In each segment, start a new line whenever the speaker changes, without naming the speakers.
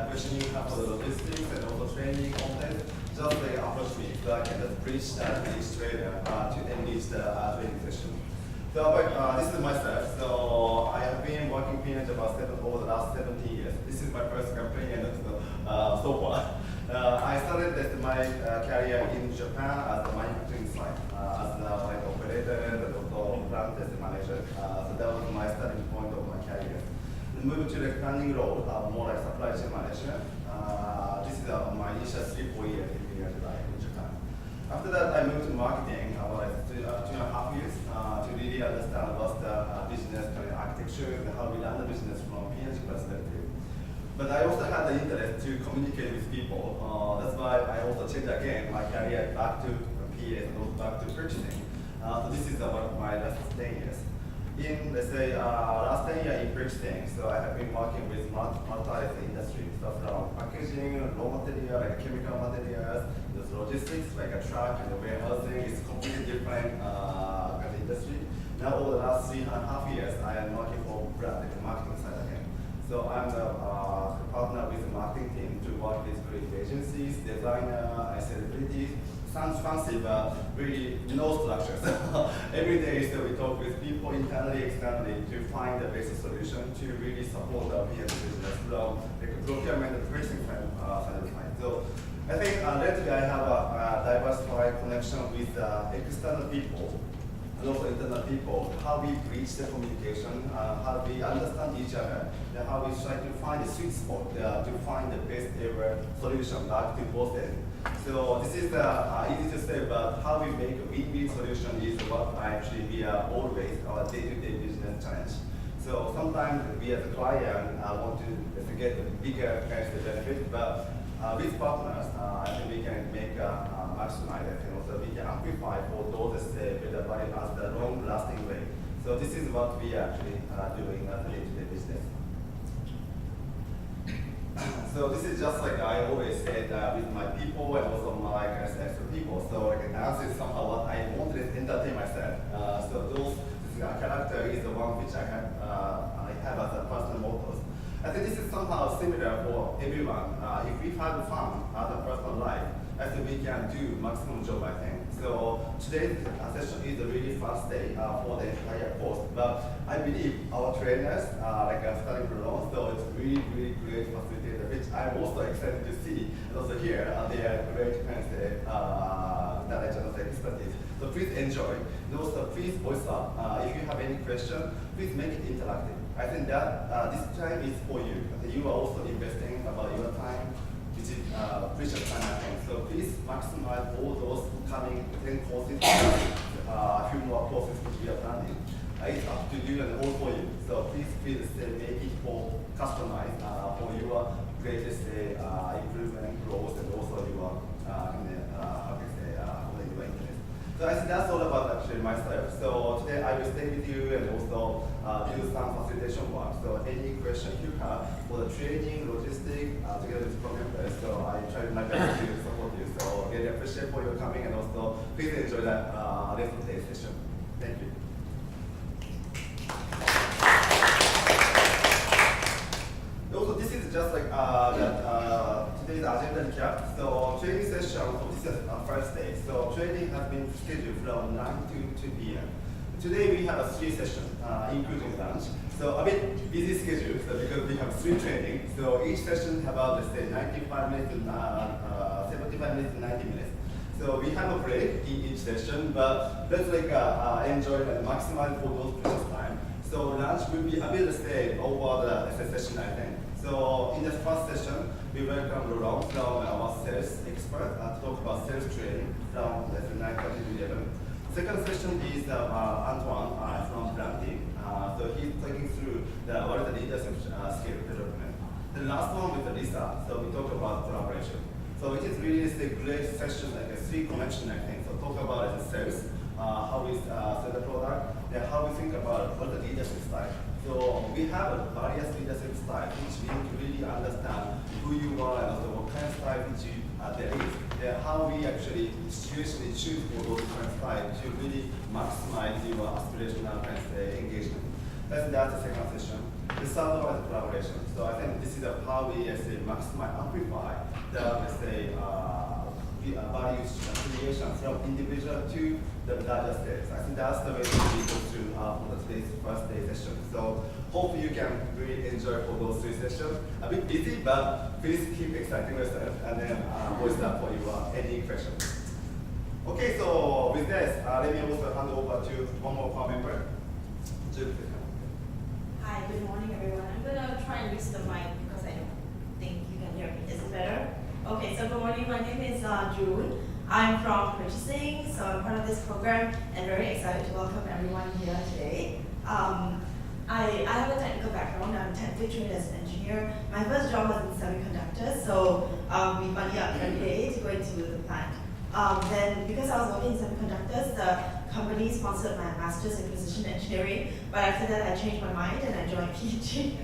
question you have for the logistics and also training content, just approach me so I can just bridge that with each trainer to enrich the training session. So this is myself. So I have been working pretty much about over the last 17 years. This is my first company and so far. I started my career in Japan as a manufacturing site, as an operator and also plant test manager. So that was my starting point of my career. Then moved to the expanding role, more like supply chain manager. This is my initial 3-4 years in Japan. After that, I moved to marketing about 2.5 years to really understand what's the business architecture and how we run the business from P&L perspective. But I also had the interest to communicate with people. That's why I also changed again my career back to PA and also back to purchasing. So this is about my last 10 years. In, let's say, last 10 years in purchasing, so I have been working with multi-industry, so from packaging, raw material, like chemical materials, there's logistics, like a truck and the warehousing, it's completely different kind of industry. Now over the last 3.5 years, I am working for brand, like the marketing side again. So I'm the partner with the marketing team to work with creative agencies, designer, celebrities. Sounds fancy, but really no structure. So every day, so we talk with people internally, externally to find the best solution to really support the P&L business from the procurement and purchasing side of the line. So I think lately I have a diversified connection with external people and also internal people, how we bridge the communication, how we understand each other, and how we try to find a sweet spot to find the best ever solution back to both ends. So this is easy to say, but how we make a win-win solution is what actually we are always our day-to-day business challenge. So sometimes we as a client want to get a bigger kind of benefit, but with partners, I think we can make maximize it, and also we can amplify for those that with the value as the long-lasting way. So this is what we actually doing as a day-to-day business. So this is just like I always said with my people and also my extra people. So like dance is somehow what I wanted to entertain myself. So this character is the one which I have as a personal motto. I think this is somehow similar for everyone. If we have fun as a personal life, I think we can do maximum job, I think. So today's session is a really fast day for the entire course. But I believe our trainers, like starting from Laurent, so it's really, really great facilitator, which I'm also excited to see. And also here, they are great knowledge and also expertise. So please enjoy. And also please voice up. If you have any question, please make it interactive. I think that this time is for you. You are also investing about your time, which is precious time, I think. So please maximize all those coming 10 courses, a few more courses which we are planning. It's up to you and all for you. So please feel make it for customized for your greatest improvement, growth, and also your how can I say for your interest. So I think that's all about actually myself. So today I will stay with you and also do some facilitation work. So any question you have for the training, logistics, together with program members, so I try my best to support you. So really appreciate for your coming and also please enjoy the rest of today's session. Thank you. Also, this is just like today's agenda recap. So training session, so this is our first day. So training has been scheduled from 9 to 2 p.m. Today we have a 3 sessions, including lunch. So a bit busy schedule, so because we have 3 trainings. So each session have about, let's say, 95 minutes to 75 minutes to 90 minutes. So we have a break in each session, but let's like enjoy and maximize for those precious time. So lunch will be a bit the same over the session, I think. So in the first session, we welcome Laurent from our sales expert to talk about sales training from 9:30 to 11. Second session is Antoine from branding. So he's taking through what is the leadership skill development. The last one with Lisa, so we talk about collaboration. So it is really a great session, like a 3 connection, I think. So talk about sales, how we sell the product, and how we think about what the leadership style. So we have various leadership styles, which we need to really understand who you are and also what kind of style which there is. And how we actually situationally choose for those different styles to really maximize your aspirational engagement. That's the second session. the sound of collaboration. So I think this is how we maximize, amplify the values affiliation from individual to the larger stage. I think that's the way we go through for today's first day session. So hope you can really enjoy for those 3 sessions. A bit busy, but please keep exciting yourself and then voice up for you any questions. Okay, so with this, let me also hand over to one more core member.
Hi, good morning everyone. I'm gonna try and use the mic because I don't think you can hear me. Is it better? Okay, so good morning. My name is June. I'm from purchasing, so I'm part of this program and very excited to welcome everyone here today. I have a technical background. I'm technically trained as an engineer. My first job was in semiconductors, so we funded up every day to go into the plant. Then, because I was working in semiconductors, the company sponsored my master's in precision engineering, but after that I changed my mind and I joined PG.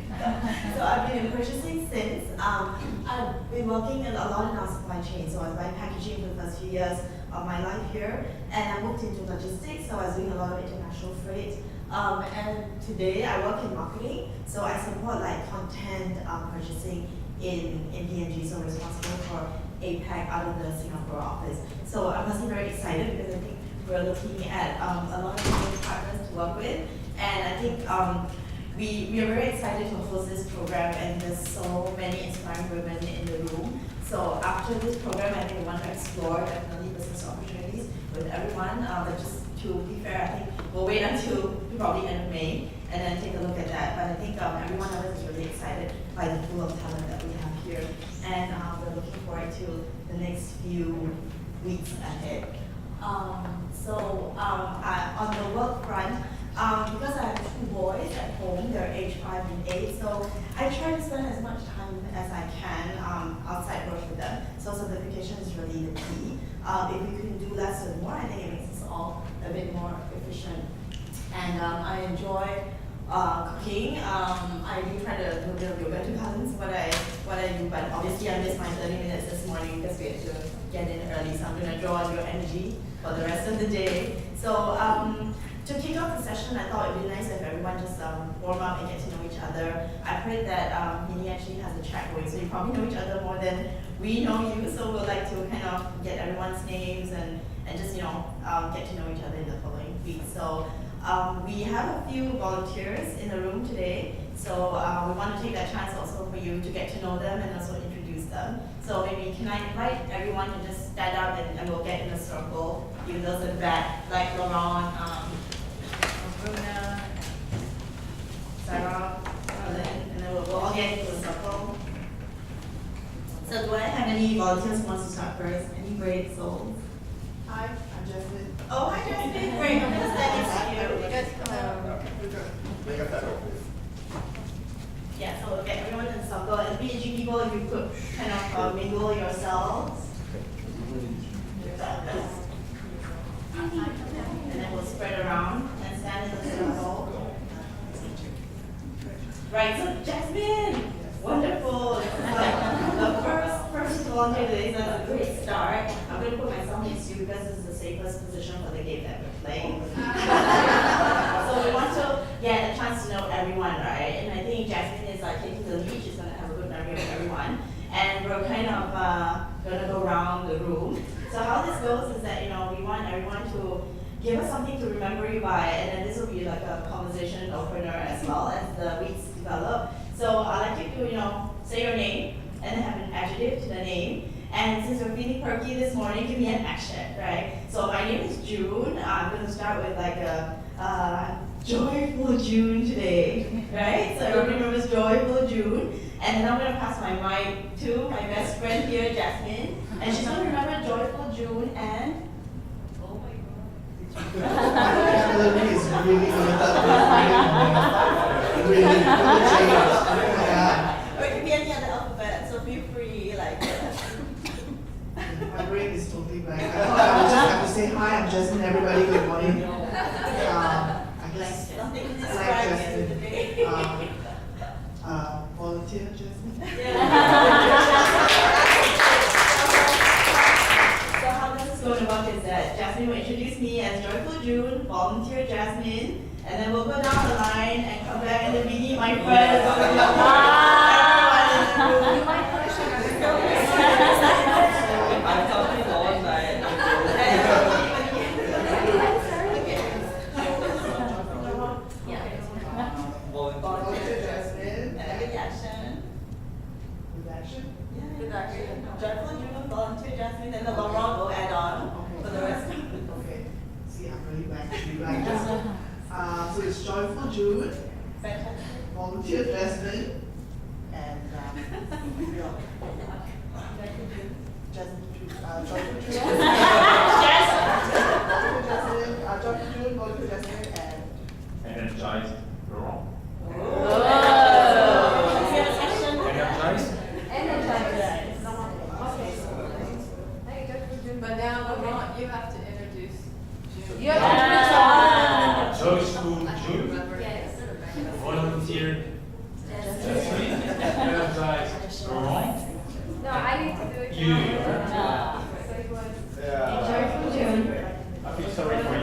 So I've been in purchasing since. I've been working a lot in our supply chain, so I was buying packaging for the first few years of my life here, and I moved into logistics, so I was doing a lot of international freight. And today I work in marketing, so I support like content purchasing in PNG, so responsible for APAC out of the Singapore office. So I'm personally very excited because I think we're looking at a lot of new partners to work with, and I think we are very excited to host this program, and there's so many inspiring women in the room. So after this program, I think we want to explore definitely business opportunities with everyone. But just to be fair, I think we'll wait until probably end of May and then take a look at that. But I think every one of us is really excited by the pool of talent that we have here, and we're looking forward to the next few weeks ahead. On the work front, because I have 2 boys at home, they're age 5 and 8, so I try to spend as much time as I can outside work with them. So certification is really the key. If we can do less and more, I think it makes us all a bit more efficient. And I enjoy cooking. I do try to do a bit of yoga to balance what I do, but obviously I missed my 30 minutes this morning because we had to get in early, so I'm going to draw on your energy for the rest of the day. So to kick off the session, I thought it would be nice if everyone just warm up and get to know each other. I've heard that Mini actually has a chat going, so you probably know each other more than we know you, so we'd like to kind of get everyone's names and just, get to know each other in the following week. So we have a few volunteers in the room today, so we want to take that chance also for you to get to know them and also introduce them. So maybe can I invite everyone to just stand up and we'll get in a circle, even those at the back, like Laurent, Bruna, Sarah, Ellen, and then we'll all get into a circle. So do I have any volunteers who wants to start first? Any brave souls?
Hi, I'm Jasmine.
Oh, hi Jasmine. Great, I'm going to stand next to you.
You guys come out.
Make a photo, please.
Yeah, so we'll get everyone in a circle. And PhD people, if you could kind of mingle yourselves. And then we'll spread around and stand in the circle. Right, so Jasmine, wonderful. The first volunteer today, so that's a great start. I'm going to put myself next to you because this is the safest position for the game that we're playing. So we want to get a chance to know everyone, right? And I think Jasmine is taking the lead. She's going to have a good memory of everyone. And we're kind of going to go around the room. So how this goes is that, we want everyone to give us something to remember you by, and then this will be like a conversation opener as well as the weeks develop. So I'd like you to, say your name and then have an adjective to the name. And since we're feeling perky this morning, give me an action, right? So my name is June. I'm going to start with like a joyful June today, right? So everybody remembers joyful June. And then I'm going to pass my mic to my best friend here, Jasmine. And she's going to remember joyful June and... Oh my God.
Vocabulary is really
Or it could be any other alphabet, so feel free,
My brain is totally blank. I thought I would just have to say hi, I'm Jasmine, everybody, good morning. I guess
something to
I like
describe you
Jasmine.
today.
Volunteer, Jasmine?
So how this is going to work is that Jasmine will introduce me as Joyful June, volunteer Jasmine, and then we'll go down the line and come back and then Mini my friends.
I'm talking all night.
Volunteer Jasmine.
With action.
With action?
With action. Joyful June, volunteer Jasmine, and the Laurent will add on for the rest.
Okay. See, I'm really blank. So it's Joyful June,
Fantastic.
Volunteer Jasmine, and Joyful June. Joyful June, Volunteer Jasmine, and
Energized Laurent.
But now, Laurent, you have to introduce June.
You have
Joyful June.
Yes.
Volunteer Jasmine. Energized Laurent.
No, I need to do it.
You.
So it was
Yeah.
Joyful June.
I feel sorry for you.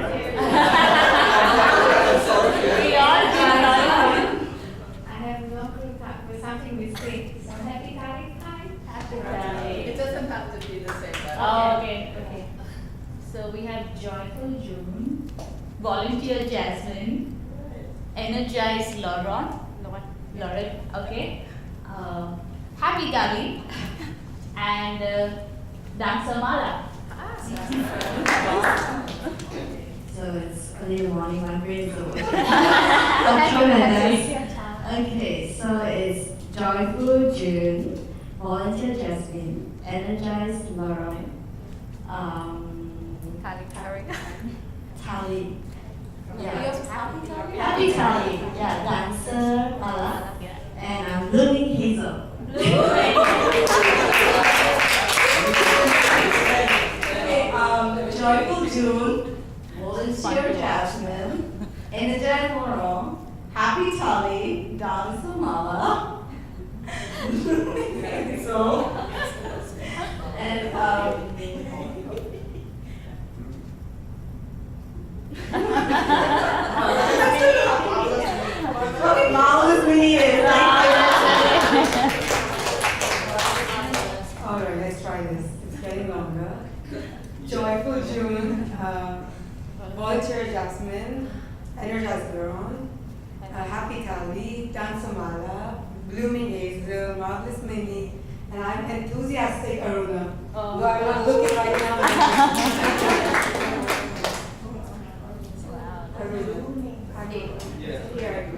We are June.
I have no clue with something with sweet. So happy time.
Happy Valley.
It doesn't have to be the same. But
Oh, okay. So we have Joyful June, Volunteer Jasmine, Energized Laurent, okay, Happy Gali, and Dancer Mala.
So it's early in the morning, my brain is awake. Okay, so it's Joyful June, Volunteer Jasmine, Energized Laurent, Tally. Yeah. Happy Tally. Yeah, Dancer Mala. And I'm Blooming Hazel. Okay, Joyful June, Volunteer Jasmine, Energized Laurent, Happy Tally, Dancer Mala. So, and okay, marvelous mini is
Alright, let's try this. It's getting longer. Joyful June, Volunteer Jasmine, Energized Laurent, Happy Tali, Dansamala, Blooming Hazel, Marvelous Mini, and I'm Enthusiastic Aruna. Though I'm not looking right now. Aruna.
Yeah.
Here.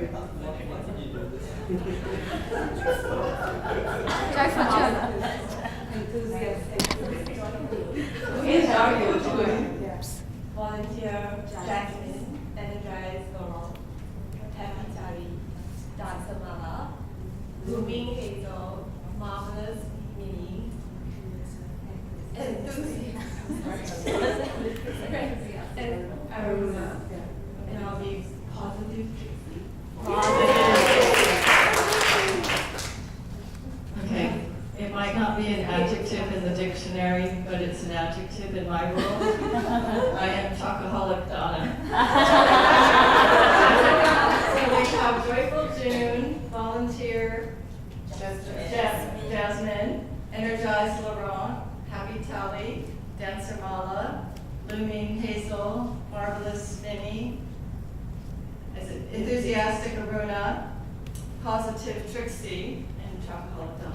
Enthusiastic.
Okay, Joyful June,
Yeah.
Volunteer Jasmine, Energized Laurent, Happy Tally, Dancer Mala, Blooming Hazel, Marvelous Mini, Enthusiastic, and Aruna. And I'll be positive Trixie.
okay. It might not be an adjective in the dictionary, but it's an adjective in my world. I am Chocoholic Donna.
So we have Joyful June, Volunteer Jasmine, Energized Laurent, Happy Tally, Dancer Mala, Blooming Hazel, Marvelous Vinny, Enthusiastic Aruna, Positive Trixie, and Chocolate Donna.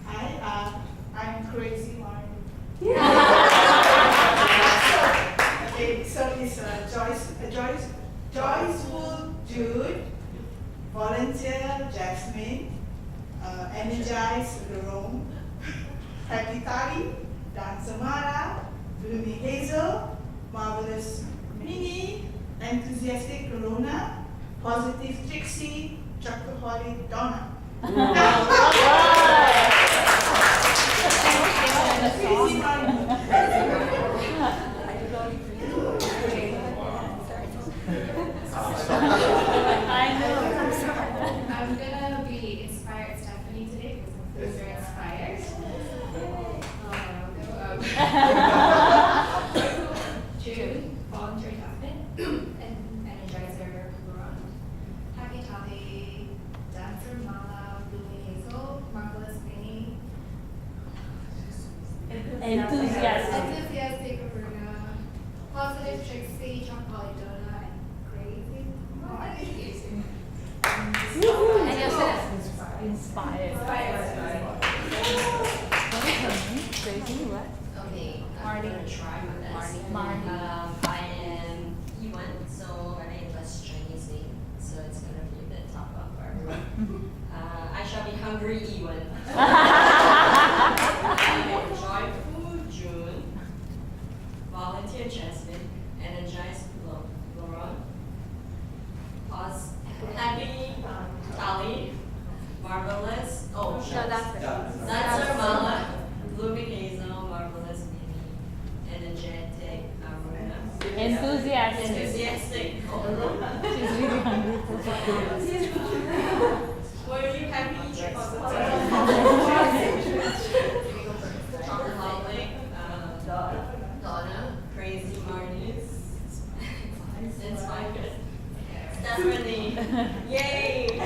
Hi, I'm Crazy Martin. Okay, so it's Joyful Jude, Volunteer Jasmine, Energized Laurent, Happy Tali, Dancer Mara, Blooming Hazel, Marvelous Mini, Enthusiastic Corona, Positive Trixie, Chocoholic Donna. Crazy Martin.
I'm gonna be inspired Stephanie today because I'm very inspired. June, Volunteer Jasmine,
Inspired.
Okay, I'm gonna try my best.
Marnie.
I am Iwan, so my name is Chinese name, so it's gonna be a bit tougher for everyone. I shall be hungry Iwan. I'm joyful June, volunteer Jasmine, energized Laurent, happy Ali, marvelous. Oh, dancer Mala, blooming Hazel, marvelous Mimi, energetic Aruna.
Enthusiastic.
Enthusiastic.
She's really hungry.
Were you happy? Chocolate, Donna, crazy Marnies, inspired. Stephanie, yay!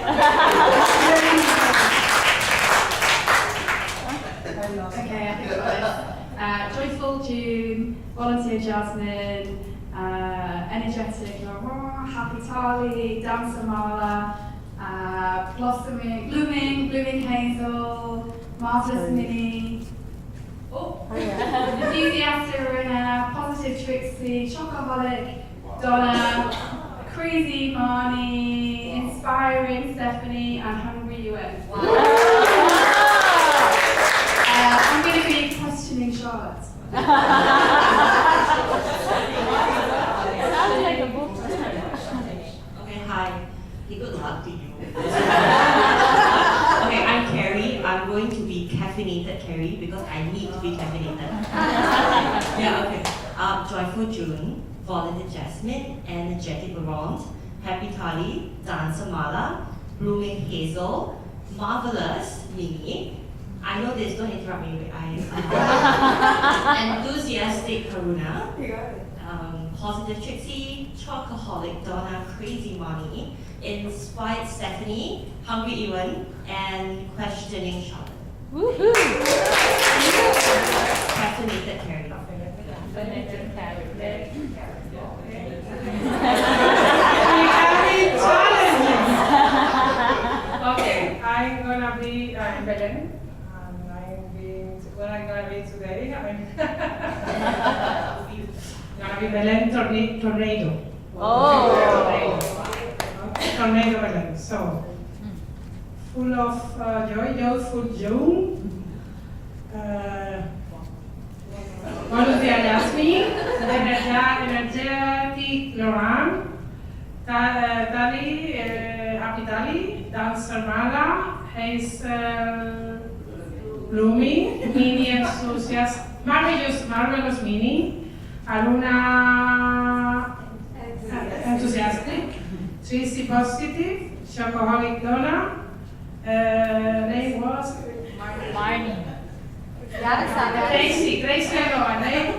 Okay, I think I've got this. Joyful June, volunteer Jasmine, energetic Laurent, happy Tali, dancer Marla, blooming Hazel, marvelous Minnie, enthusiastic Rina, positive Trixie, chocoholic Donna, crazy Marnie, inspiring Stephanie, and hungry UN. I'm going to be questioning Charlotte.
Sounds like a book.
Okay, hi. Good luck to you. Okay, I'm Carrie. I'm going to be caffeinated Carrie because I need to be caffeinated. Yeah, okay. Joyful June, volunteer Jasmine, energetic Laurent, happy Tali, dancer Mala, blooming Hazel, marvelous Mimi. I know this, don't interrupt me. Enthusiastic Karuna, positive Trixie, chocoholic Donna, crazy Money, inspired Stephanie, hungry Ewan, and questioning Charlotte.
Woohoo!
Caffeinated Carrie.
Caffeinated Carrie.
Okay, I'm gonna be Belen. What I'm gonna be today, I'm gonna be Belen Tornado.
Oh.
Tornado Belen. So, full of joy, joyful June. Volunteer Jasmine, energetic Laurent, Tali, happy Tali, dancer Mala, Hazel, blooming, Minnie enthusiast, marvelous Minnie, Aruna enthusiastic, Tracy positive, chocoholic Donna, name was
Marnie.
Tracy everyone, name?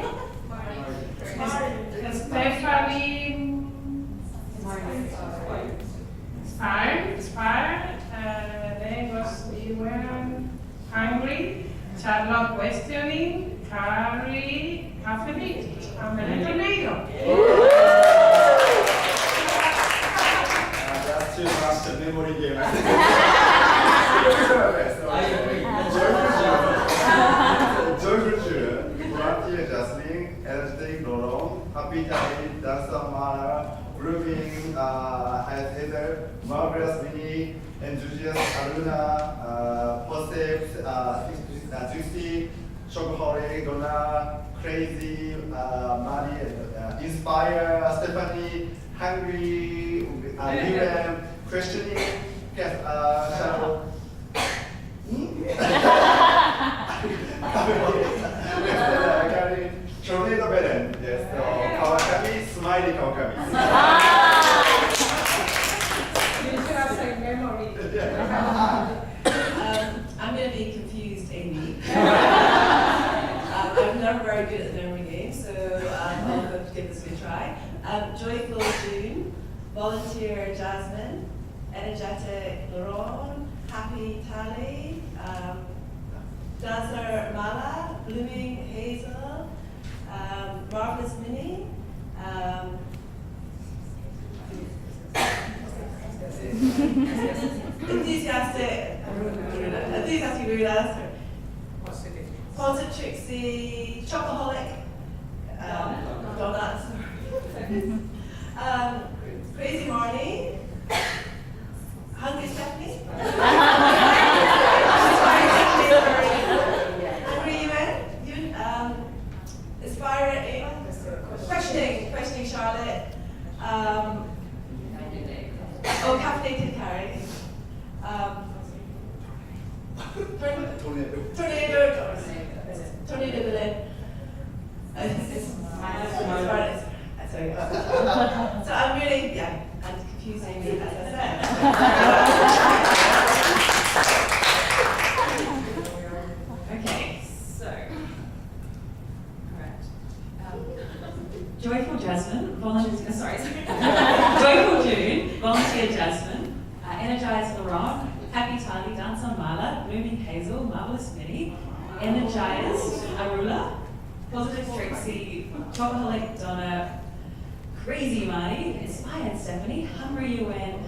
Stephanie, Inspired, name was Ewan, hungry, Charlotte questioning, Carrie, caffeinated, and Belen Tornado.
That's too much memory game.
I agree.
Joyful June, volunteer Jasmine, energetic Laurent, happy Tali, dancer Mara, blooming Heather, marvelous Minnie, enthusiast Aruna, positive Trixie, chocoholic Donna, crazy Maddie, inspire Stephanie, hungry William, questioning Charlotte. Tornado Belen, yes, so Kawakami, smiley Kawakami.
You should have said memory.
I'm going to be confused, Amy. I'm not very good at memory games, so I'll give this a try. Joyful June, volunteer Jasmine, energetic Laurent, happy Tali, dancer Mala, blooming Hazel, marvelous Minnie, enthusiastic
Aruna. These are two last. Positive Trixie, Chocoholic, Donuts. Crazy Marnie, Hungry Stephanie. Hungry Yuen, Inspired, questioning Charlotte. Caffeinated Carrie. Tornado Berlin. Sorry. So I'm really, I'm confusing me, as I said. Okay, so, correct.
Joyful Jasmine, volunteer, Joyful June, volunteer Jasmine, energized Laurent, happy Tali, dancer Mala, blooming Hazel, marvelous Minnie, energized Arula, positive Trixie, chocoholic Donna, crazy Marty, inspired Stephanie, hungry Yuen,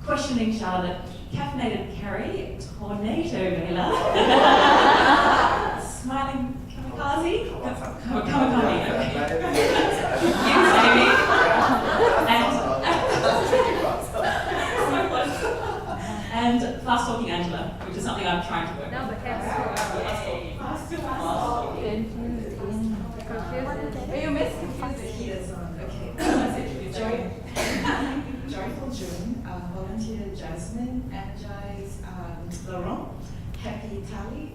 questioning Charlotte, caffeinated Carrie, tornado Mela, smiling Kamikaze, Kamikaze, Amy, and fast talking Angela, which is something I'm trying to work on.
You missed the heater song. Okay. Joyful June, volunteer Jasmine, energize Laurent, happy Tali,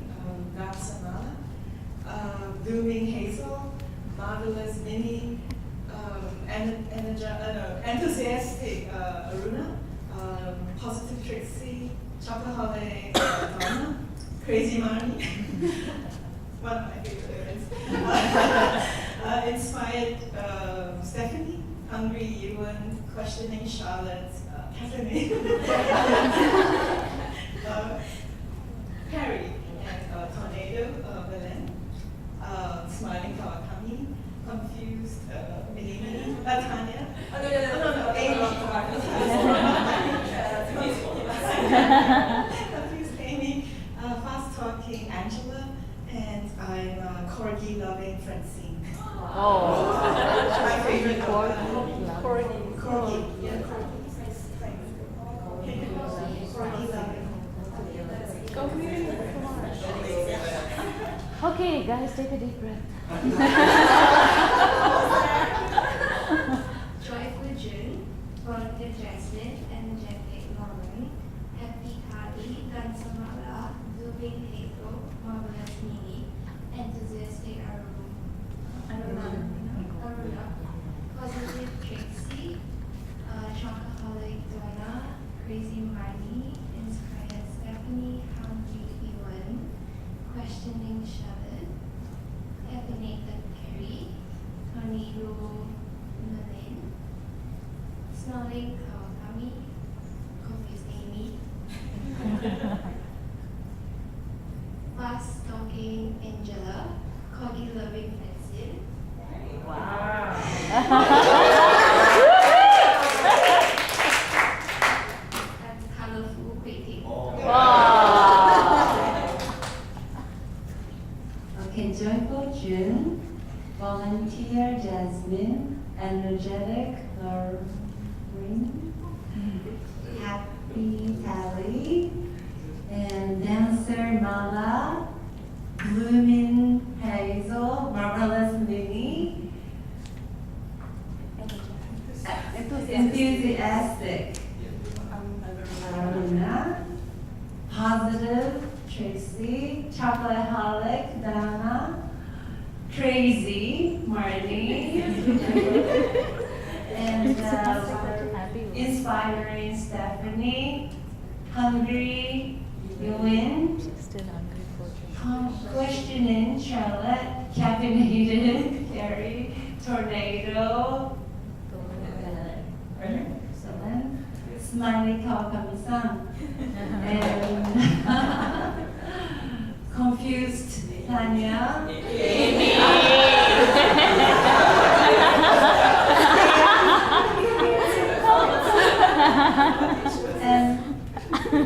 dancer Mala, blooming Hazel, marvelous Minnie, enthusiastic Aruna, positive Trixie, chocoholic Donna, crazy Marnie. One of my favorites. Inspired Stephanie, hungry Ewan, questioning Charlotte, Catherine, Harry, and tornado Berlin, smiling Kawakami, confused Millie, Tanya. No, Amy. Confused Amy, fast talking Angela. And I'm corgi loving Francine. My favorite corgi. Yeah, corgi loving.
Okay, guys, take a deep breath.
Joyful June, volunteer Jasmine, energetic Laurent, happy Carly, dancer Mala, blooming Hazel, marvelous Minnie, enthusiastic Aruna, positive Trixie, chocoholic Donna, crazy Marnie, inspired Stephanie, hungry Ewan, questioning Charlotte, caffeinated Carrie, tornado Merlin, smiling Kawakami, confused Amy, fast talking Angela, corgi loving Francine.
Wow.
That's colorful waiting.
Okay, joyful June, volunteer Jasmine, energetic Lauren, happy Tally, and dancer Mala, blooming Hazel, marvelous Minnie, enthusiastic Aruna, positive Tracy, chocoholic Dana, crazy Marnie, and inspiring Stephanie, hungry Ewan,
Still hungry for
questioning Charlotte, caffeinated Carrie, tornado, smiley Kawakami-san, and confused Tanya, and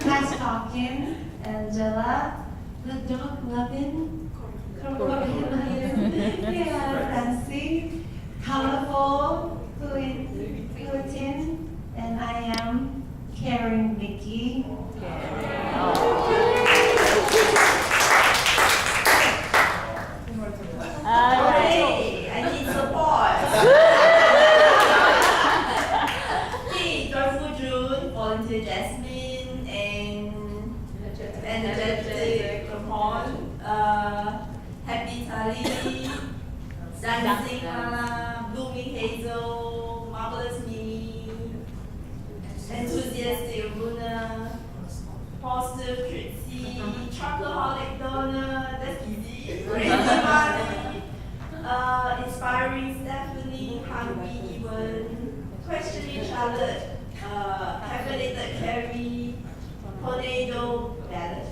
fast talking
Hawkins, Angela, the dog Robin, yeah, Francie, colorful, Quentin, and I am caring Vicky. Hey, I need support. Hey, joyful June, volunteer Jasmine, and energetic Laurent, happy Tali, dancing Mala, blooming Hazel, marvelous me, enthusiastic Luna, positive Trixie, chocoholic Donna, that's easy, crazy Marley, inspiring Stephanie, hungry Ewan, questioning Charlotte, caffeinated Carrie, tornado Ballad,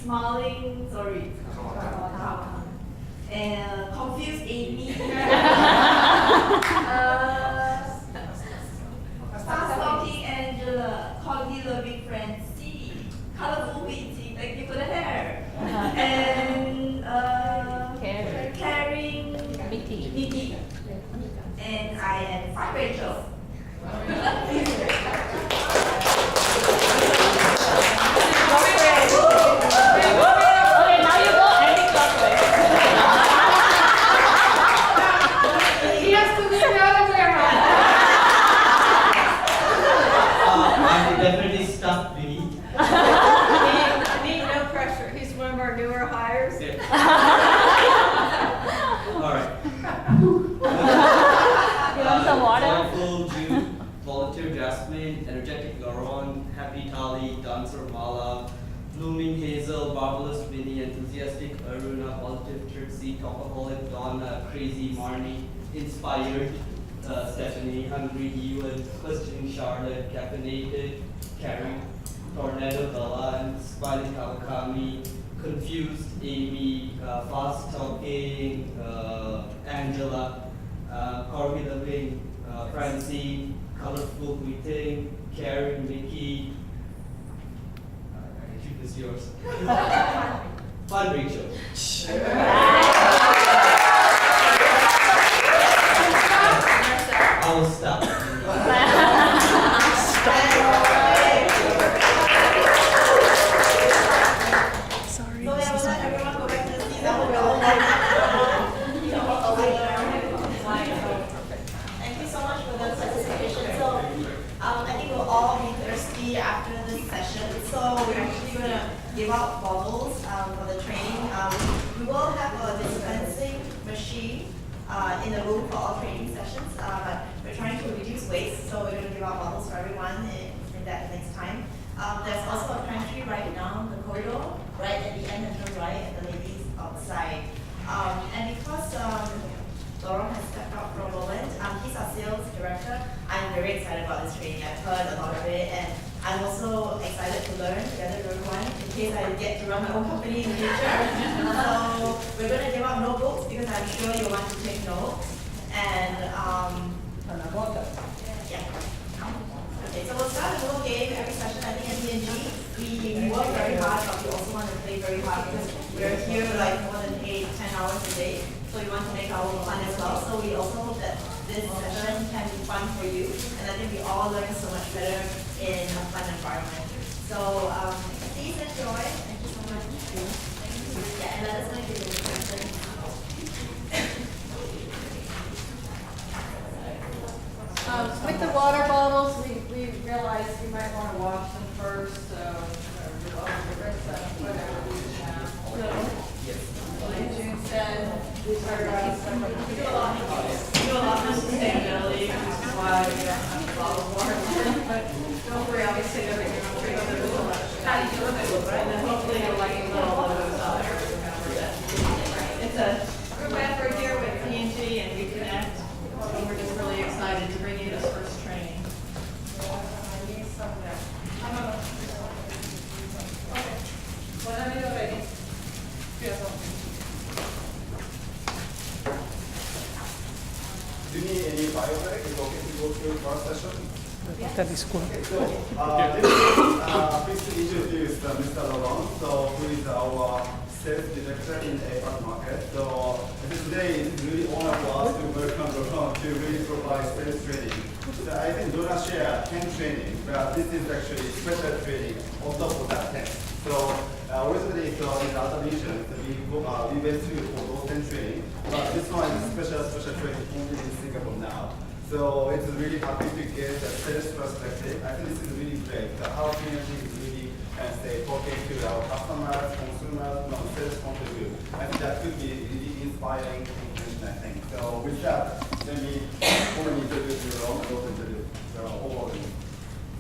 smiling, sorry, and confused Amy, star-stalking Angela, corgi loving Francie, colorful Winty, thank you for the hair, and caring Vicky, and I am Fun Rachel.
Okay, now you go ending clockwise.
He has to do the other way around.
I'm definitely stuck, Vinny.
Need no pressure. He's one of our newer hires.
Yeah. All right.
You want some water?
Joyful June, volunteer Jasmine, energetic Laurent, happy Tali, dancer Mala, blooming Hazel, marvelous Vinny, enthusiastic Aruna, positive Trixie, talkaholic Donna, crazy Marnie, inspired Stephanie, hungry Ewan, questioning Charlotte, caffeinated Carrie, tornado Bella, and smiling Kawakami, confused Amy, fast talking Angela, corgi loving Francine, colorful greeting, caring Mickey. I keep this yours. Fun Rachel. I will stop.
Sorry. So yeah, we'll let everyone go back to the seat. Thank you so much for the participation. So I think we'll all be thirsty after this session. So we're actually going to give out bottles for the training. We will have a dispensing machine in the room for all training sessions, but we're trying to reduce waste, so we're going to give out bottles for everyone in that next time. There's also a pantry right down the corridor, right at the end of the right, and the ladies outside. And because Laurent has stepped out from Roland, he's our sales director. I'm very excited about this training. I've heard a lot of it, and I'm also excited to learn together with everyone in case I get to run my own company in the future. So we're going to give out notebooks because I'm sure you want to take notes. And yeah. Okay, so we'll start a little game every session. I think at D&G we work very hard, but we also want to play very hard because we're here like more than 8-10 hours a day. So we want to make our own fun as well. So we also hope that this session can be fun for you. And I think we all learn so much better in a fun environment. So please enjoy. Thank you so much. Thank you. Yeah, and let us know if you have any questions.
With the water bottles, we realized we might want to wash them first, so rinse them, whatever we have. Like June said, we do a lot of sustainability, which is why we don't have a bottle of water. But don't worry, I'll be sitting over here. I'll drink a little patty to it, and then hopefully you'll like a little of those other. It's a group effort here with P&G and We Connect. And we're just really excited to bring you this first training. Whenever you're ready.
Do you need any bio break? It's okay to go through first. first session?
That is cool.
Okay, so please to introduce Mr. Laurent, who is our sales director in APAC market. So today it is really honor for us to welcome Laurent to really provide sales training. So I think Donna shared 10 training, but this is actually special training on top of that 10. So originally in other regions, we went through for those 10 training, but this one is special training only in Singapore now. So it's really happy to get a sales perspective. I think this is really great. How community is really talking to our customers, consumers, sales point of view. I think that could be really inspiring information, I think. So with that, let me formally introduce you all and also introduce the overall.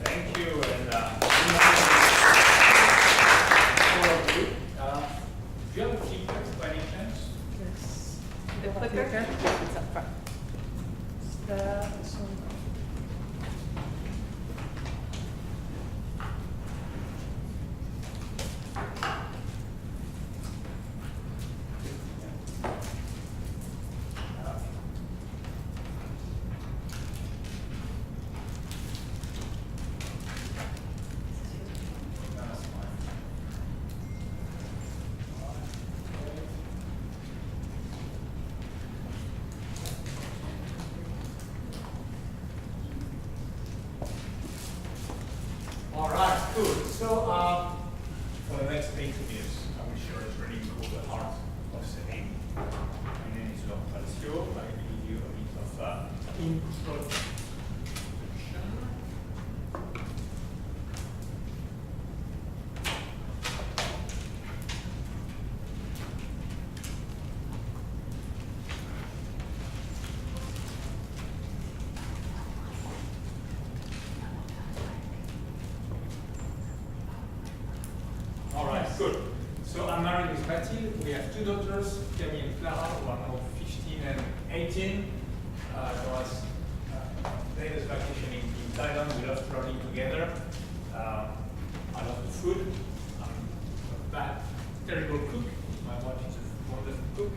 Thank you. And do you have a clicker by any chance?
Yes.
The clicker?
It's up front. This one.
All right, good. So for the next 8 minutes, I will share a training called The Heart of Selling. My name is Laurent. I will give you a bit of introduction. All right, good. So I'm married with Mathilde. We have 2 daughters, Camille and Clara, who are now 15 and 18. There was latest vacation in Thailand. We love traveling together. I love the food. I'm a bad, terrible cook. My wife is a wonderful cook.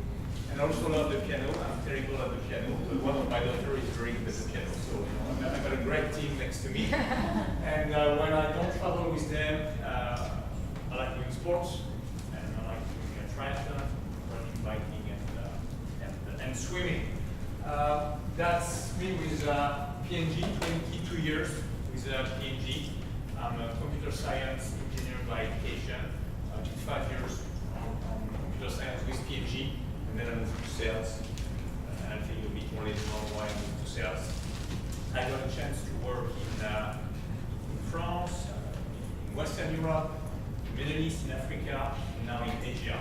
And I also love the piano. I'm terrible at the piano, but one of my daughters is very good at the piano. So I've got a great team next to me. And when I don't travel with them, I like doing sports, and I like doing triathlon, running, biking, and swimming. That's me with P&G, 22 years with P&G. I'm a computer science engineer by education. I did 5 years on computer science with P&G, and then I moved to sales. And I'll tell you a bit more later on why I moved to sales. I got a chance to work in France, in Western Europe, Middle East, in Africa, and now in Asia.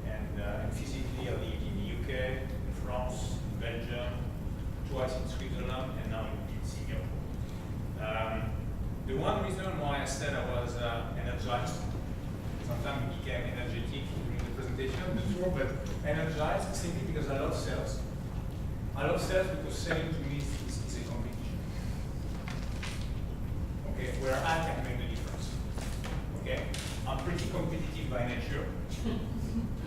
And physically, I lived in the UK, in France, in Belgium, twice in Switzerland, and now in Singapore. The one reason why I said I was energized, sometimes it became energetic during the presentation, but energized simply because I love sales. I love sales because selling to me is a competition. Okay, where I can make the difference. Okay, I'm pretty competitive by nature.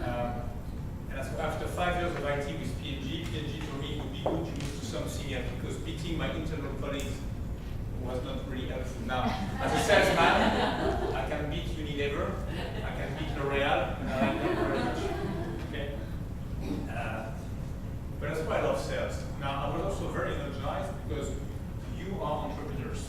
And after 5 years of IT with P&G told me it would be good to move to something else because beating my internal colleagues was not really helpful. Now, as a salesman, I can beat Unilever, I can beat L'Oreal, and I like them very much. Okay? But that's why I love sales. Now, I was also very energized because you are entrepreneurs.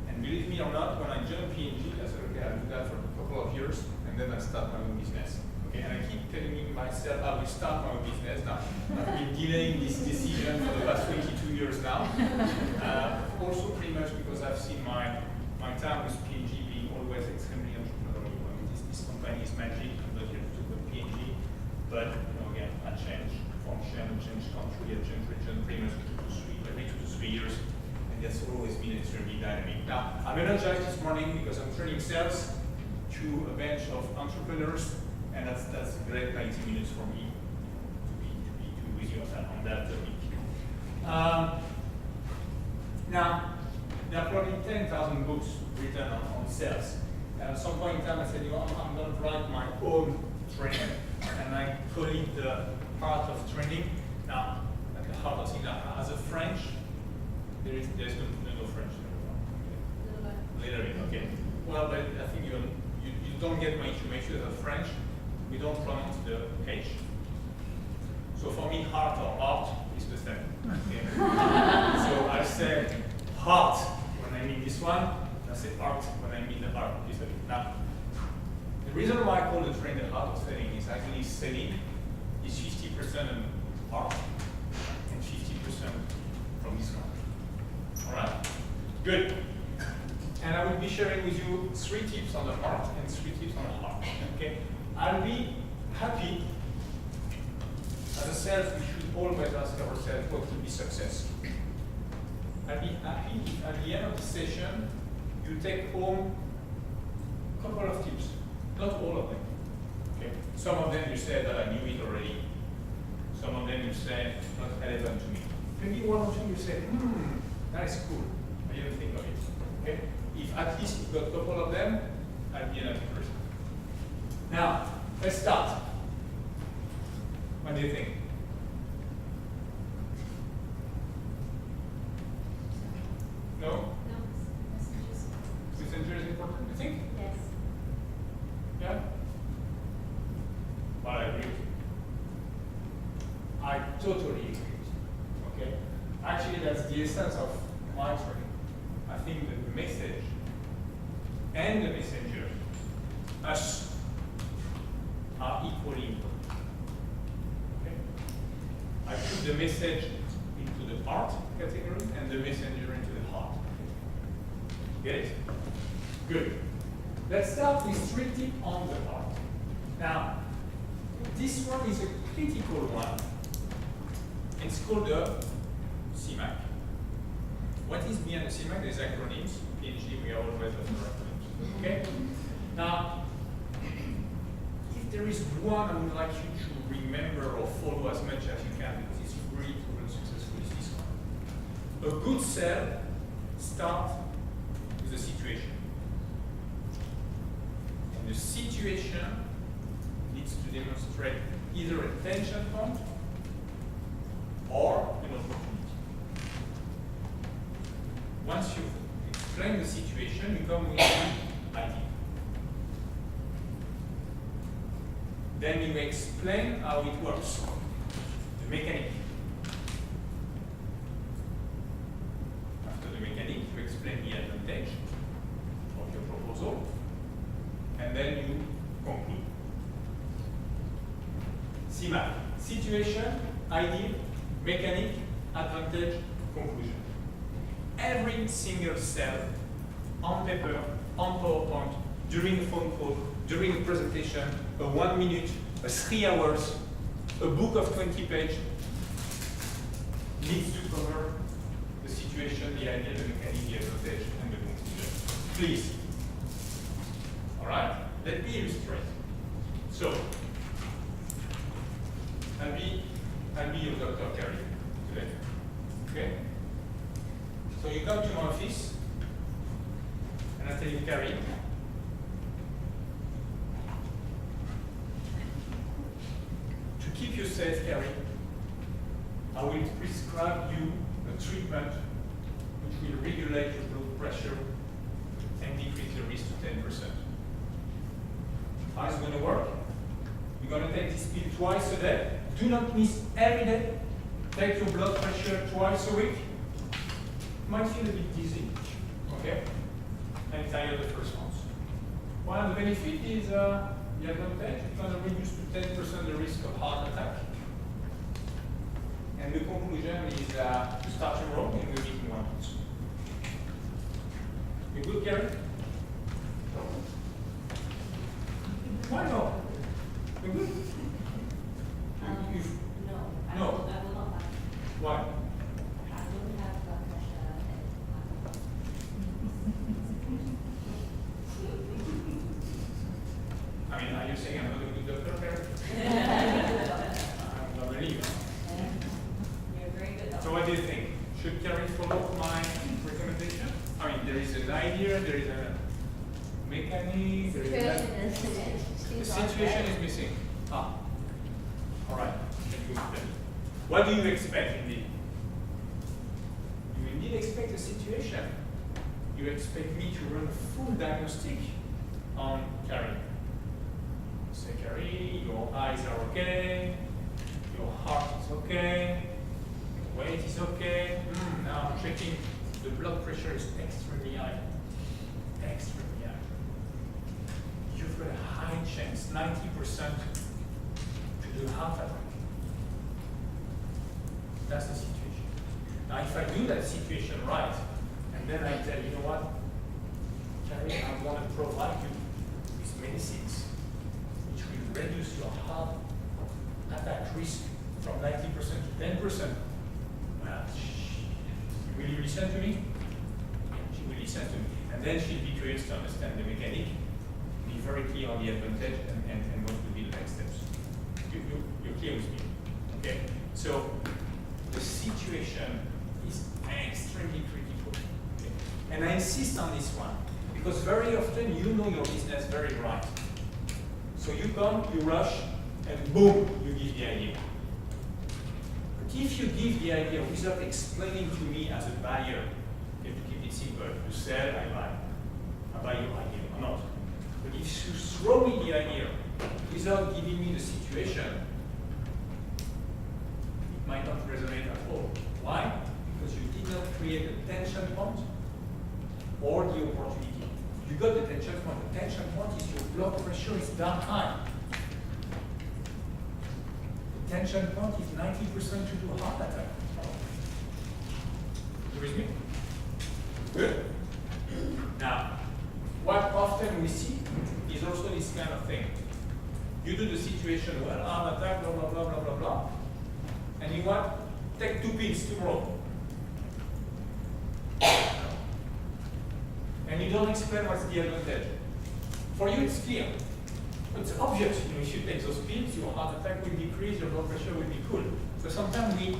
And believe me or not, when I joined P&G, I said, okay, I'll do that for a couple of years, and then I start my own business. Okay, and I keep telling myself, I will start my own business. Now, I've been delaying this decision for the past 22 years now. Also pretty much because I've seen my time with P&G being always extremely entrepreneurial. I mean, this company is magic. I'm not here to talk about P&G, but again, I change function, I change country, I change region pretty much every 2 to 3 years. And that's always been extremely dynamic. Now, I'm energized this morning because I'm training sales to a bench of entrepreneurs, and that's a great 90 minutes for me to be with you on that topic. Now, there are probably 10,000 books written on sales. And at some point in time, I said, I'm going to write my own training, and I call it the Heart of Training. Now, at the heart of things, as a French, There's no French. Little bit, okay. Well, but I think you don't get my issue. Make sure that French, we don't pronounce the H. So for me, heart or art is the same. Okay? So I say heart when I mean this one, and I say art when I mean the art. Now, the reason why I call the train the heart of selling is actually selling is 50% art and 50% from discount. All right? Good. And I will be sharing with you 3 tips on the heart and 3 tips on the heart. Okay? I'll be happy. As a sales, we should always ask ourselves what will be success. I'll be happy if at the end of the session you take home a couple of tips, not all of them. Okay? Some of them you say that I knew it already. Some of them you say not relevant to me. Maybe 1 or 2 you say, that is cool. I didn't think of it. Okay? If at least you've got a couple of them, I'll be an happy person. Now, let's start. What do you think? No?
No, messages.
Messenger is important, you think?
Yes.
Yeah? Well, I agree with you. I totally agree with you. Okay? Actually, that's the essence of my training. I think that the message and the messenger, us, are equally important. Okay? I put the message into the heart category and the messenger into the heart. Get it? Good. Let's start with 3 tips on the heart. Now, this one is a critical one. It's called the CMAC. What is behind the CMAC? There's acronyms. PhD, we are always on the acronyms. Okay? Now, if there is one I would like you to remember or follow as much as you can, because it's really proven successful, is this one. A good sell starts with the situation. And the situation needs to demonstrate either a tension point or an opportunity. Once you explain the situation, you come with the idea. Then you explain how it works, the mechanic. After the mechanic, you explain the advantage of your proposal, and then you conclude. CMAP, situation, idea, mechanic, advantage, conclusion. Every single cell, on paper, on PowerPoint, during a phone call, during a presentation, a 1 minute, a 3 hours, a book of 20 pages, needs to cover the situation, the idea, the mechanic, the advantage, and the conclusion. Please. All right? Let me illustrate. So, I'll be your Dr. Carey today. Okay? So you come to my office, and I tell you, Carey, to keep you safe, Carey, I will prescribe you a treatment which will regulate your blood pressure and decrease the risk to 10%. How is it going to work? You're going to take this pill twice a day. Do not miss every day. Take your blood pressure twice a week. Might feel a bit dizzy, okay? And tired the first month. One of the benefits is the advantage. It's going to reduce to 10% the risk of heart attack. And the conclusion is to start your own and we meet in 1 month. You good, Karen? Why not? You good?
No,
No.
I will not buy.
Why?
I don't have blood pressure.
I mean, are you saying I'm not a good doctor, Karen? I'm not really.
You're a very good doctor.
So what do you think? Should Karen follow my recommendation? I mean, there is an idea, there is a mechanic, there is the situation is missing. Ah, all right. What do you expect indeed? You did expect a situation. You expect me to run a full diagnostic on Carrie. Say, Carrie, your eyes are okay, your heart is okay, your weight is okay. Now I'm checking the blood pressure is extremely high. Extremely high. You've got a high chance, 90% to do heart attack. That's the situation. Now if I do that situation right, and then I tell you know what, Carrie, I want to provide you with medicines which will reduce your heart attack risk from 90% to 10%. Well, will you listen to me? She will listen to me. And then she'll be curious to understand the mechanic, be very clear on the advantage and what will be the next steps. You're clear with me? Okay? So the situation is extremely critical. Okay? And I insist on this one, because very often you know your business very right. So you come, you rush, and boom, you give the idea. But if you give the idea without explaining to me as a buyer, you have to keep it simple. You sell, I buy. I buy your idea or not. But if you throw me the idea without giving me the situation, it might not resonate at all. Why? Because you did not create a tension point or the opportunity. You got the tension point. The tension point is your blood pressure is down high. The tension point is 90% to do a heart attack. You with me? Good. Now, what often we see is also this kind of thing. You do the situation well, heart attack, blah, blah, blah, blah, blah, blah. And you want, take 2 pills tomorrow. And you don't explain what's the advantage. For you, it's clear. It's obvious. You know, if you take those pills, your heart attack will decrease, your blood pressure will be cool. So sometimes we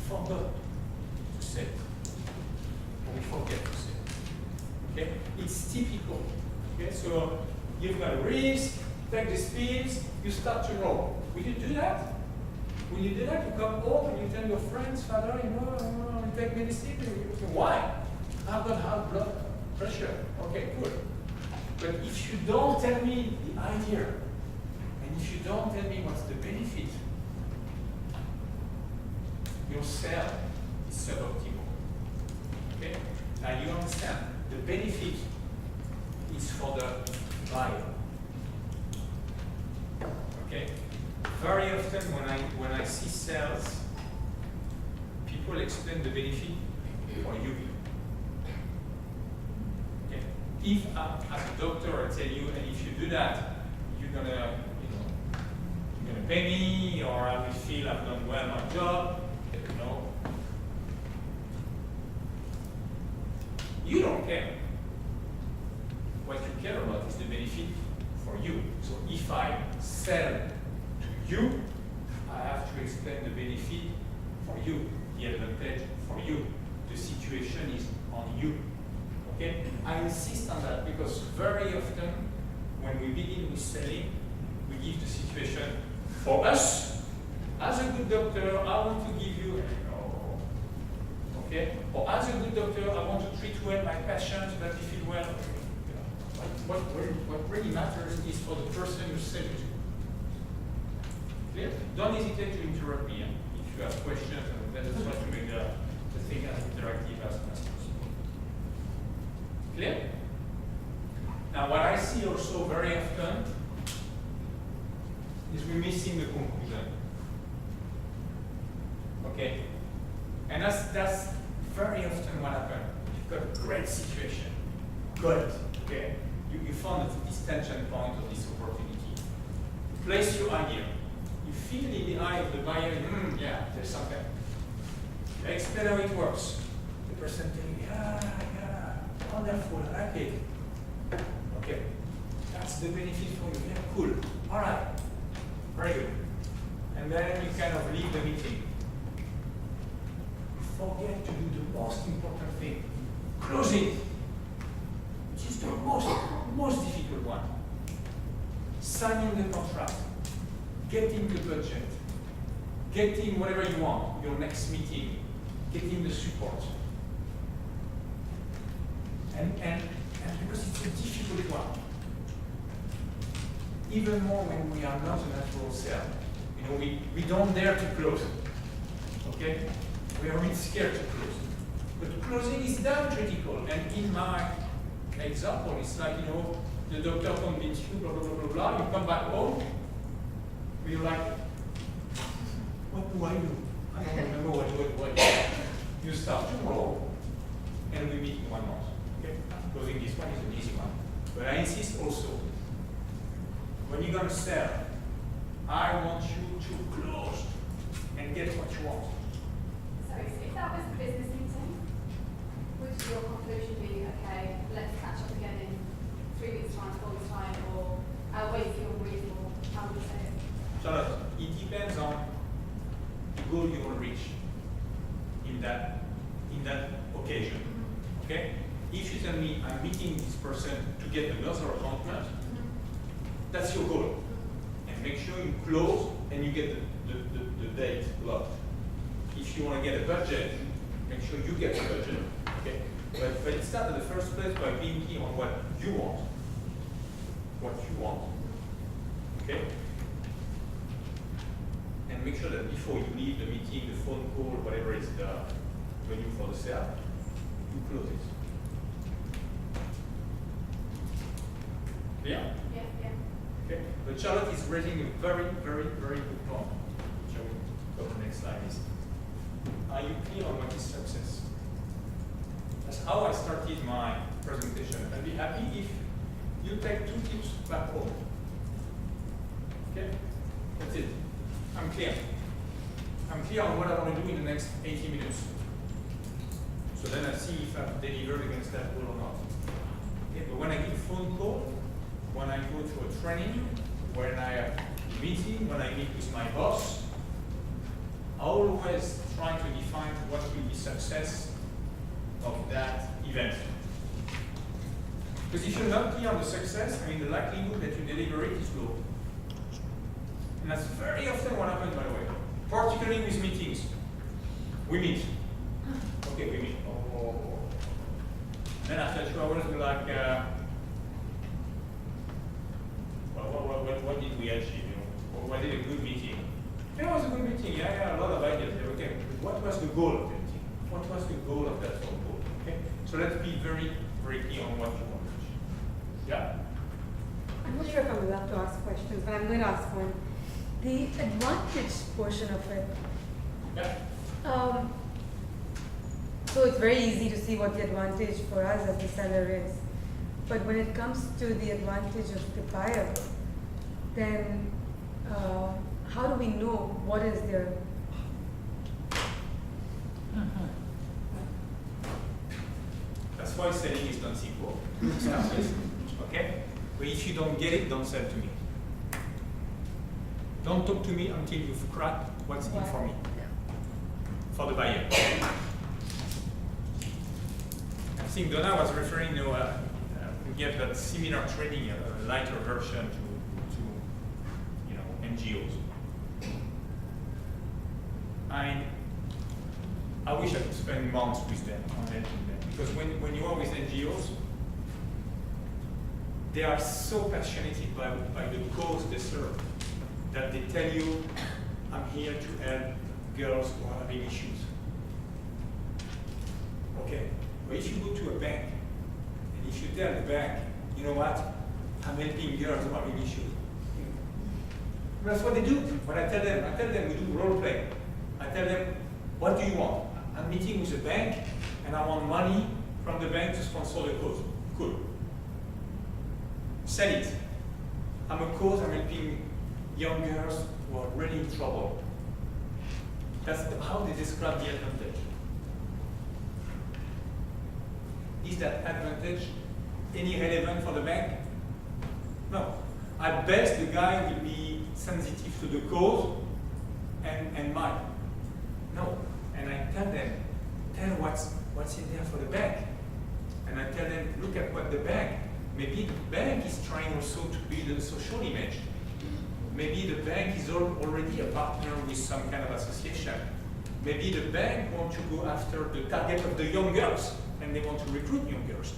forgot to say it. Or we forget to say it. Okay? It's typical. Okay? So you've got a risk, take these pills, you start to roll. Will you do that? Will you do that? You come home and you tell your friends, father, you take medicine. Why? I've got high blood pressure. Okay, good. But if you don't tell me the idea, and if you don't tell me what's the benefit, your sale is suboptimal. Okay? Now you understand, the benefit is for the buyer. Okay? Very often when I see sales, people explain the benefit for you. Okay? If as a doctor I tell you, and if you do that, you're gonna pay me, or I will feel I've done well my job. No. You don't care. What you care about is the benefit for you. So if I sell to you, I have to explain the benefit for you, the advantage for you. The situation is on you. Okay? I insist on that because very often when we begin with selling, we give the situation for us. As a good doctor, I want to give you, okay? Or as a good doctor, I want to treat well my patients so that they feel well. What really matters is for the person you sell to. Clear? Don't hesitate to interrupt me if you have questions, and then try to make the thing as interactive as possible. Clear? Now, what I see also very often is we're missing the conclusion. Okay? And that's very often what happens. You've got a great situation. Good. Okay? You found this tension point or this opportunity. Place your idea. You feel in the eye of the buyer, yeah, there's something. Explain how it works. The person telling you, yeah, wonderful, I like it. Okay, that's the benefit for you. Yeah, cool. All right, very good. And then you kind of leave the meeting. You forget to do the most important thing. Close it. Which is the most difficult one. Signing the contract. Getting the budget. Getting whatever you want, your next meeting. Getting the support. And because it's a difficult one. Even more when we are not a natural cell. You know, we don't dare to close. Okay? We are really scared to close. But closing is damn critical. And in my example, it's like, you know, the doctor convinces you, blah, blah, blah, blah, blah. You come back home, you're like, what do I do? I don't remember what do I do. You start tomorrow, and we meet in 1 month. Okay? Closing this one is an easy one. But I insist also, when you're going to sell, I want you to close and get what you want.
Sorry, so if that was a business meeting, would your conclusion be, okay, let's catch up again in 3 weeks' time, 4 weeks' time, or I'll wait for your brief, or how would you say it?
Charlotte, it depends on the goal you want to reach in that occasion. Okay? If you tell me I'm meeting this person to get another appointment, that's your goal. And make sure you close and you get the date locked. If you want to get a budget, make sure you get the budget. Okay? But it starts in the first place by being key on what you want. What you want. Okay? And make sure that before you leave the meeting, the phone call, whatever is the venue for the sale, you close it. Yeah?
Yeah.
Okay. But Charlotte is raising a very, very, very good point. Shall we go to the next slide? Are you clear on what is success? That's how I started my presentation. I'd be happy if you take 2 tips back home. Okay? That's it. I'm clear. I'm clear on what I want to do in the next 80 minutes. So then I see if I've delivered against that goal or not. Okay, but when I give a phone call, when I go to a training, when I have a meeting, when I meet with my boss, I always try to define what will be success of that event. Because if you're not clear on the success, I mean the likelihood that you deliver it is low. And that's very often what happens, by the way. Particularly with meetings. We meet. Okay, we meet. Oh. Then after 2 hours, we're like, what did we achieve? You know? Or was it a good meeting? Yeah, it was a good meeting. Yeah, a lot of ideas. Okay, what was the goal of the meeting? What was the goal of that phone call? Okay, so let's be very, very clear on what you want to achieve. Yeah.
I'm not sure if I'm allowed to ask questions, but I'm going to ask one. The advantage portion of it.
Yeah.
So it's very easy to see what the advantage for us as the seller is. But when it comes to the advantage of the buyer, then how do we know what is their...
That's why selling is not simple. Okay? But if you don't get it, don't sell to me. Don't talk to me until you've cracked what's in for me. For the buyer. I think Donna was referring to we have that similar training, a lighter version to NGOs. I wish I could spend months with them on helping them, because when you are with NGOs, they are so passionate by the cause they serve that they tell you, I'm here to help girls who are having issues. Okay, but if you go to a bank, and if you tell the bank, you know what, I'm helping girls who are having issues. That's what they do. When I tell them we do role play. I tell them, what do you want? I'm meeting with a bank, and I want money from the bank to sponsor the cause. Good. Sell it. I'm a cause, I'm helping young girls who are really in trouble. That's how they describe the advantage. Is that advantage any relevant for the bank? No. At best, the guy will be sensitive to the cause and mine. No. And I tell them, tell what's in there for the bank. And I tell them, look at what the bank, maybe the bank is trying also to build a social image. Maybe the bank is already a partner with some kind of association. Maybe the bank wants to go after the target of the young girls, and they want to recruit young girls.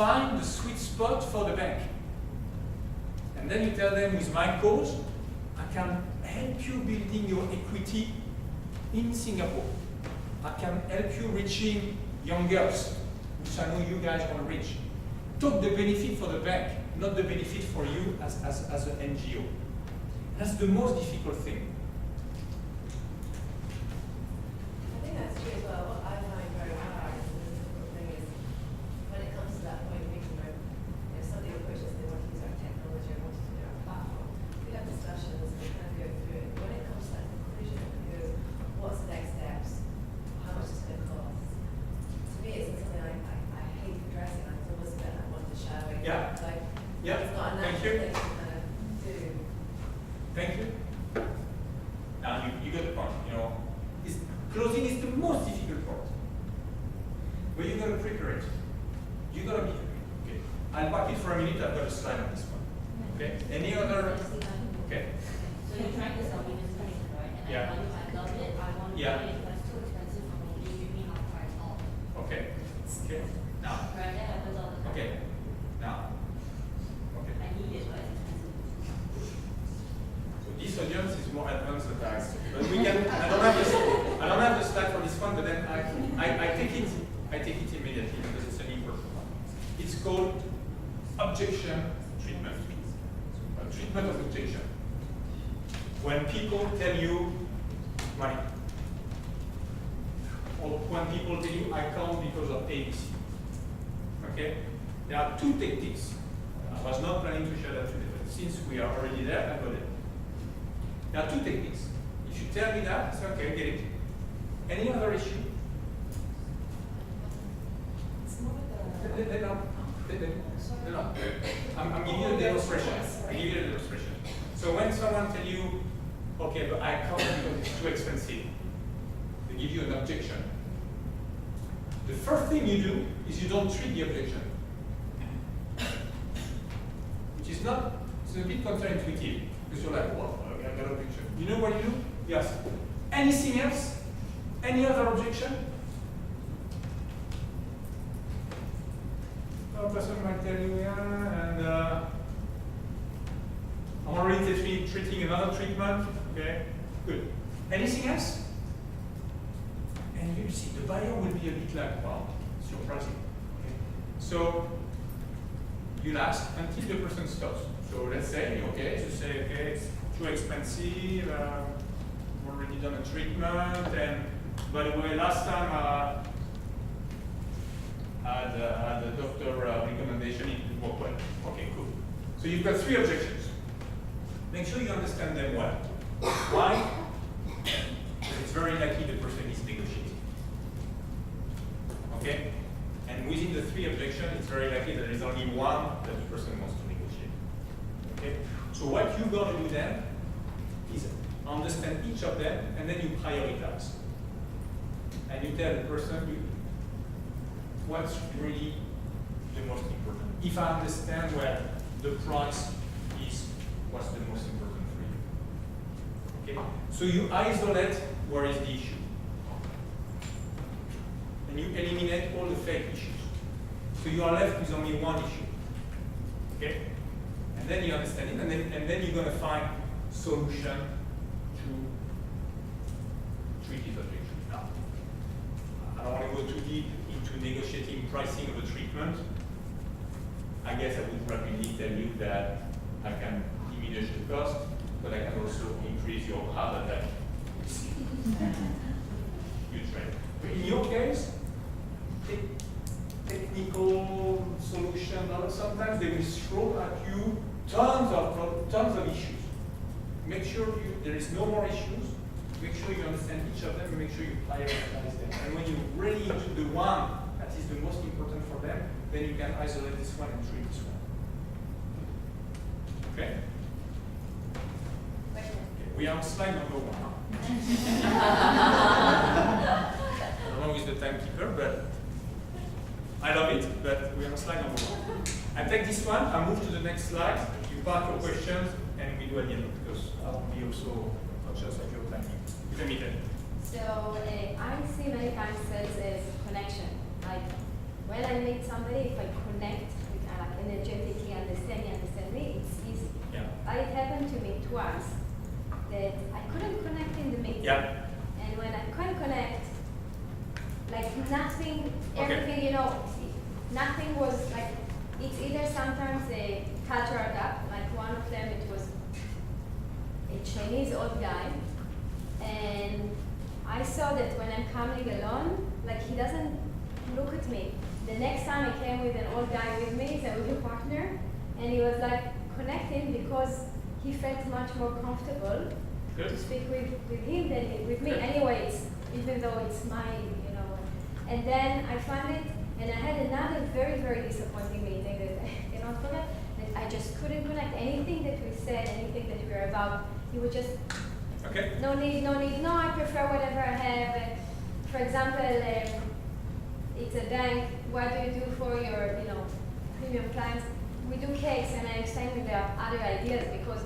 find the sweet spot for the bank. And then you tell them, with my cause, I can help you building your equity in Singapore. I can help you reaching young girls, which I know you guys want to reach. Talk the benefit for the bank, not the benefit for you as an NGO. That's the most difficult thing.
I think that's true as well. What I find very hard and the difficult thing is when it comes to that point of meeting where if somebody approaches, they want to use our technology or want to do our platform, we have discussions and we kind of go through it. When it comes to that conclusion, it goes, what's the next steps? How much is it going to cost? To me, it's something I hate addressing. It's almost a bit I want to shy away.
Yeah.
Like,
Yeah.
it's not a
Thank
natural
you.
thing to kind of do.
Thank you. Now you got the point. You know, closing is the most difficult part. But you gotta prepare it. You gotta be okay. I'll back it for a minute. I've got a slide on this one. Okay. Any other? Okay.
So you're trying to sell me this thing, right? And
Yeah.
I love it. I want to
Yeah.
buy it, but it's too expensive for me. You give me half price off.
Okay. Okay. Now.
Right? That happens all the time.
Okay. Now. Okay.
I need it, but it's expensive.
So this audience is more advanced than I expected. But we can. I don't have the slide for this one, but then I take it. I take it immediately because it's an important one. It's called objection treatment. Treatment of objection. When people tell you money, or when people tell you I can't because of ABC. Okay? There are two techniques. I was not planning to share that today, but since we are already there, I got it. There are two techniques. If you tell me that, it's okay, get it. Any other issue?
It's more with the...
No. I'm giving you a demonstration. I give you a demonstration. So when someone tell you, okay, but I can't because it's too expensive, they give you an objection. The first thing you do is you don't treat the objection. Which is not, it's a bit counterintuitive. Because you're like, what? Okay, I've got an objection. You know what you do? Yes. Anything else? Any other objection? A person might tell you, yeah, and I'm already treating another treatment. Okay, good. Anything else? And you see, the buyer will be a bit like, wow, it's your pricing. Okay. So you'll ask until the person stops. So let's say, okay, you say, okay, it's too expensive, we've already done a treatment, and by the way, last time I had a doctor recommendation, it didn't work well. Okay, cool. So you've got three objections. Make sure you understand them well. Why? Because it's very likely the person is negotiating. Okay? And within the three objections, it's very likely that there is only one that the person wants to negotiate. Okay? So what you're going to do then is understand each of them, and then you prioritize. And you tell the person what's really the most important. If I understand where the price is what's the most important for you. Okay? So you isolate where is the issue. And you eliminate all the fake issues. So you are left with only one issue. Okay? And then you understand it, and then you're going to find solution to treat this objection. Now, I don't want to go too deep into negotiating pricing of a treatment. I guess I would rapidly tell you that I can diminish the cost, but I can also increase your heart attack. You trade. But in your case, technical solution, sometimes they will throw at you tons of issues. Make sure there is no more issues. Make sure you understand each of them and make sure you prioritize them. And when you're really into the one that is the most important for them, then you can isolate this one and treat this one. Okay? Okay. We are on slide number 1. I don't know who is the timekeeper, but I love it, but we are on slide number 1. I take this one, I move to the next slide, you park your questions, and we do at the end, because I will be also conscious of your timing. You can meet them.
So I see many times sales is connection. Like when I meet somebody, if I connect it's either sometimes a cultural gap, like one of them, it was a Chinese old guy, and I saw that when I'm coming alone, like he doesn't look at me. The next time I came with an old guy with me, so with a partner, and he was like connecting because he felt much more comfortable to speak with him than with me. Anyway, even though it's mine, you know. And then I found it, and I had another very, very disappointing meeting that I cannot forget. That I just couldn't connect anything that we said, anything that we were about. He would just, no need, no, I prefer whatever I have. For example, it's a bank, what do you do for your, premium clients? We do cakes, and I explained that there are other ideas because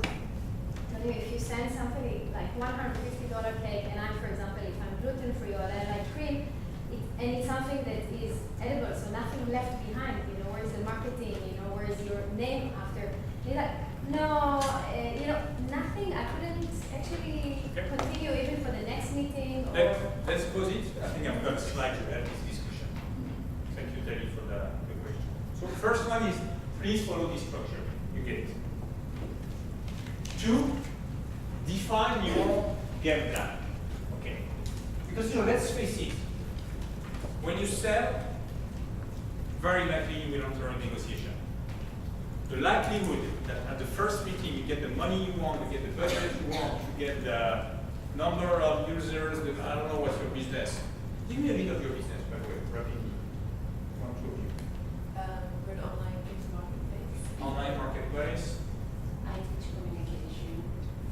if you send somebody like $150 cake, and I'm, for example, if I'm gluten-free or I like cream, and it's something that is edible, so nothing left behind, where is the marketing, where is your name after? You're like, no, nothing, I couldn't actually continue even for the next meeting.
Let's pause it. I think I've got a slide to help this discussion. Thank you, Teddy, for the question. So the first one is, please follow this structure. You get it. 2, define your game plan. Okay. Because let's face it, when you sell, very likely you will enter a negotiation. The likelihood that at the first meeting you get the money you want, you get the budget you want, you get the number of users, I don't know what's your business. Give me a bit of your business, by the way, rapidly. One, two of you.
We're an online gigs marketplace.
Online marketplace.
I teach communication.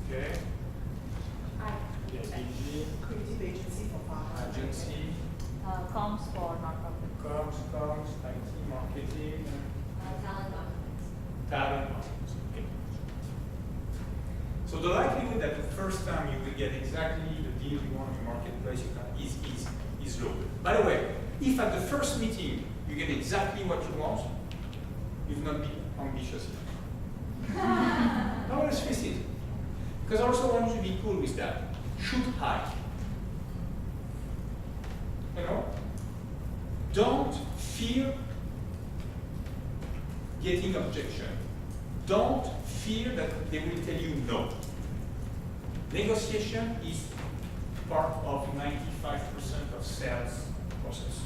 Okay.
Creative agency for farmers.
Agency.
Comms for non-profit.
Comms, IT, marketing.
Talent marketplace.
Talent marketplace. Okay. So the likelihood that the first time you will get exactly the deal you want in the marketplace is low. By the way, if at the first meeting you get exactly what you want, you've not been ambitious enough. No, let's face it. Because I also want you to be cool with that. Shoot high. Don't fear getting objection. Don't fear that they will tell you no. Negotiation is part of 95% of sales process.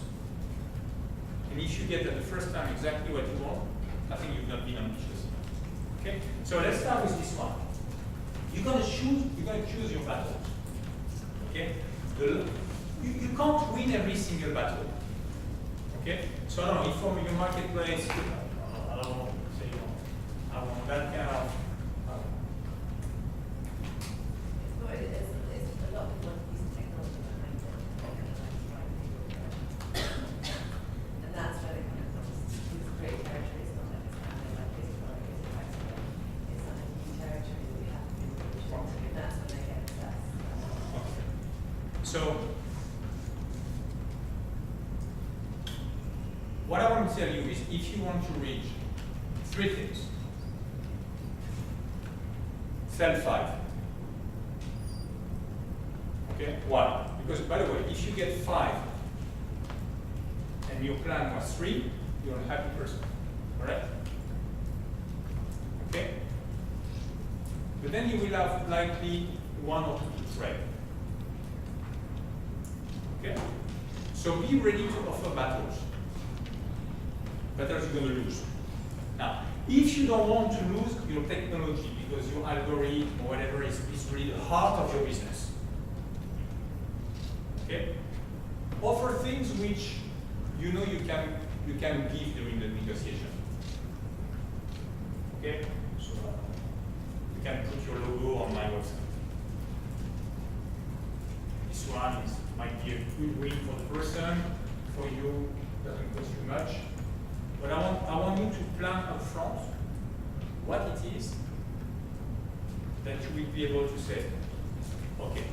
And if you get at the first time exactly what you want, I think you've not been ambitious. Okay? So let's start with this one. You're gonna choose your battles. Okay? You can't win every single battle. Okay? So I don't know, inform your marketplace, I don't know, say I want that kind of
It's a lot of people use technology behind it. And that's where it kind of comes with great territory. It's not like it's happening like this, it's like a new territory that we have to be pushing. And that's when they get obsessed.
So, what I want to tell you is if you want to reach 3 things, sell 5. Okay, why? Because by the way, if you get 5 and your plan was 3, you're a happy person, correct? Okay? But then you will have likely 1 or 2 to trade. Okay? So be ready to offer battles. Battles you're going to lose. Now, if you don't want to lose your technology because your algorithm or whatever is really the heart of your business, okay? Offer things which you know you can give during the negotiation. Okay? So you can put your logo on my website. This one might be a good win for the person, for you, doesn't cost you much. But I want you to plan up front what it is that you will be able to say, okay,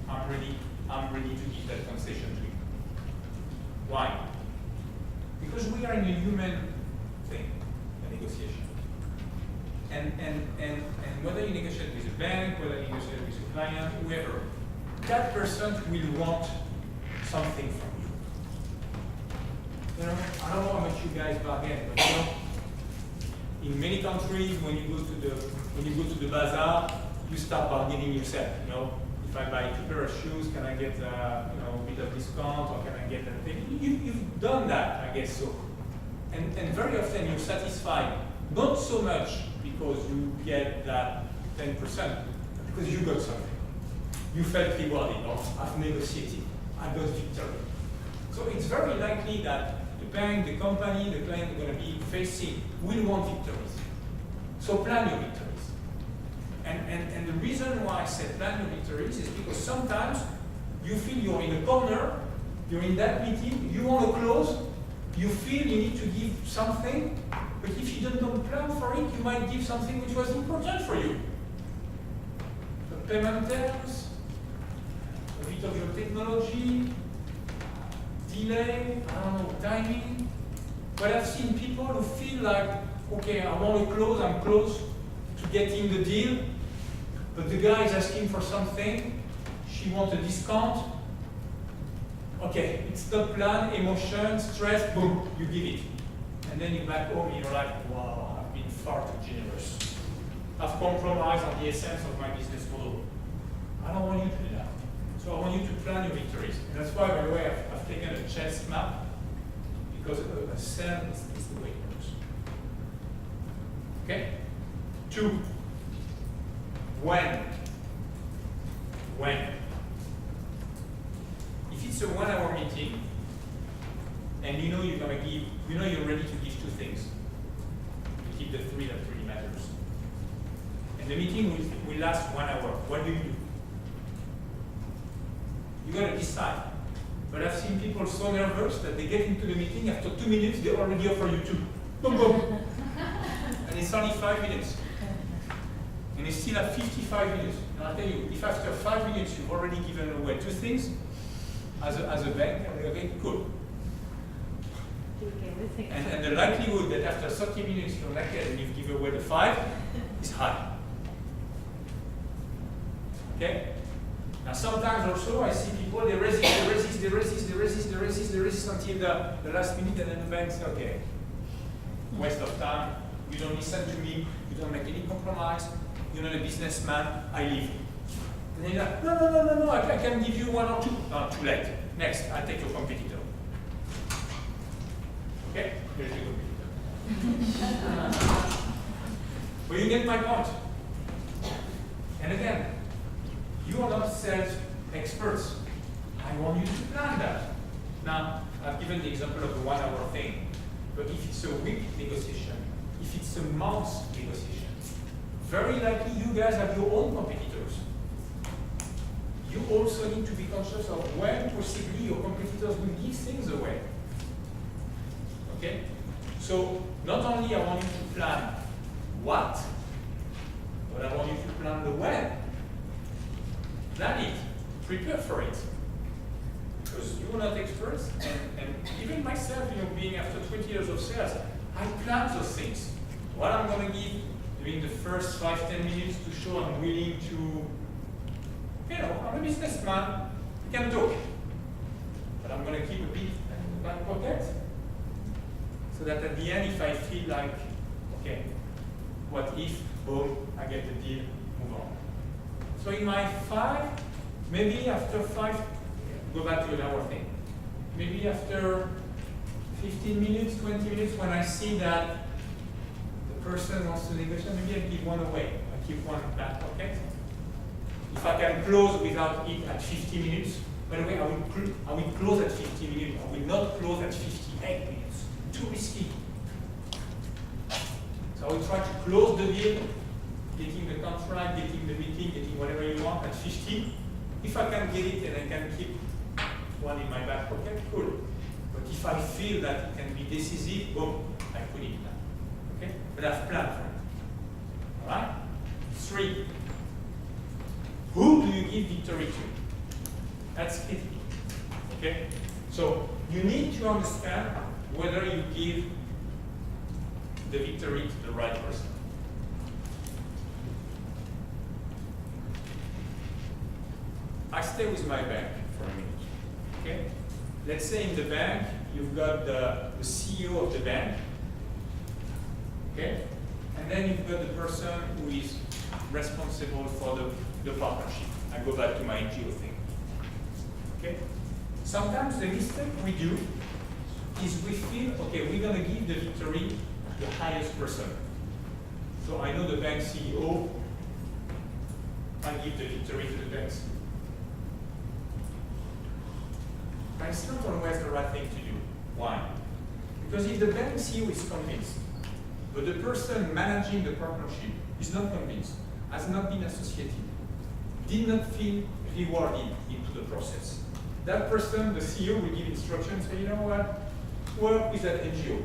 I'm ready to give that concession to you. Why? Because we are in a human thing, a negotiation. And whether you negotiate with a bank, whether you negotiate with a client, whoever, that person will want something from you. I don't know how much you guys bargain, but in many countries, when you go to the bazaar, you start bargaining yourself. You know, if I buy 2 pairs of shoes, can I get a bit of discount, or can I get a thing? You've done that, I guess so. And very often you're satisfied, not so much because you get that 10%, but because you got something. You felt rewarded, or I've negotiated, I got victory. So it's very likely that the bank, the company, the client are going to be facing will want victories. So plan your victories. And the reason why I said plan your victories is because sometimes you feel you're in a corner, you're in that meeting, you want to close, you feel you need to give something, but if you don't plan for it, you might give something which was important for you. The payment terms, a bit of your technology, delay, I don't know, timing. But I've seen people who feel like, okay, I want to close, I'm close to getting the deal, but the guy is asking for something, she wants a discount. Okay, it's not planned, emotion, stress, boom, you give it. And then you're back home and you're like, wow, I've been far too generous. I've compromised on the essence of my business model. I don't want you to do that. So I want you to plan your victories. And that's why, by the way, I've taken a chess map, because a cell is the way it works. Okay? 2. When? If it's a 1-hour meeting, and you know you're going to give, you know you're ready to give 2 things, you keep the 3 that really matters. And the meeting will last 1 hour. What do? You got to decide. But I've seen people so nervous that they get into the meeting, after 2 minutes, they already offer you 2. Boom, boom. And it's only 5 minutes. And you still have 55 minutes. And I'll tell you, if after 5 minutes you've already given away 2 things, as a bank, okay, cool. And the likelihood that after 30 minutes you're naked and you've given away the 5 is high. Okay? Now sometimes also I see people, they resist until the last minute, and then the bank says, okay, waste of time, you don't listen to me, you don't make any compromise, you're not a businessman, I leave. And then you're like, no, I can give you 1 or 2. No, too late. Next, I take your competitor. Okay? Here's your competitor. But you get my point. And again, you are not sales experts. I want you to plan that. Now, I've given the example of the 1 hour thing, but if it's a week negotiation, if it's a month negotiation, very likely you guys have your own competitors. You also need to be conscious of when possibly your competitors will give things away. Okay? So, not only I want you to plan what, but I want you to plan the when. Plan it, prepare for it. Because you're not experts, and even myself, being after 20 years of sales, I plan those things. What I'm going to give during the first 5-10 minutes to show I'm willing to, I'm a businessman, I can talk. But I'm going to keep a bit in the back pocket, so that at the end, if I feel like, okay, what if, boom, I get the deal, move on. So in my 5, maybe after 5, go back to an hour thing. Maybe after 15 minutes, 20 minutes, when I see that the person wants to negotiate, maybe I give 1 away. I keep 1 back pocket. If I can close without it at 50 minutes, by the way, I will close at 50 minutes. I will not close at 58 minutes. Too risky. So I will try to close the deal, getting the contract, getting the meeting, getting whatever you want at 50. If I can get it and I can keep 1 in my back pocket, cool. But if I feel that it can be decisive, boom, I put it down. Okay? But I've planned for it. All right? 3. Who do you give victory to? That's it. Okay? So you need to understand whether you give the victory to the right person. I stay with my bank for a minute. Okay? Let's say in the bank, you've got the CEO of the bank. Okay? then you've got the person who is responsible for the partnership. I go back to my NGO thing. Okay? Sometimes the mistake we do is we feel, okay, we're going to give the victory to the highest person. So I know the bank CEO, I give the victory to the bank CEO. But it's not always the right thing to do. Why? Because if the bank CEO is convinced, but the person managing the partnership is not convinced, has not been associated, did not feel rewarded into the process, that person, the CEO, will give instructions, say, you know what, work with that NGO.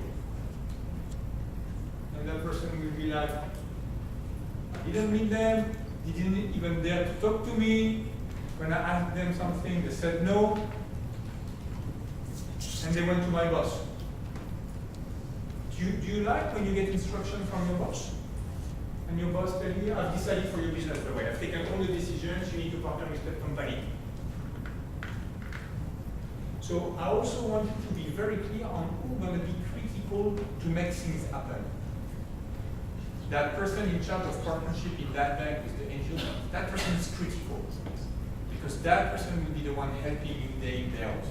And that person will be like, I didn't meet them, they didn't even dare to talk to me. When I asked them something, they said no. And they went to my boss. Do you like when you get instruction from your boss? And your boss tells you, I've decided for your business the way. I've taken all the decisions, you need to partner with that company. So I also want you to be very clear on who's going to be critical to make things happen. That person in charge of partnership in that bank with the NGO, that person is critical. Because that person will be the one helping you day in, day out.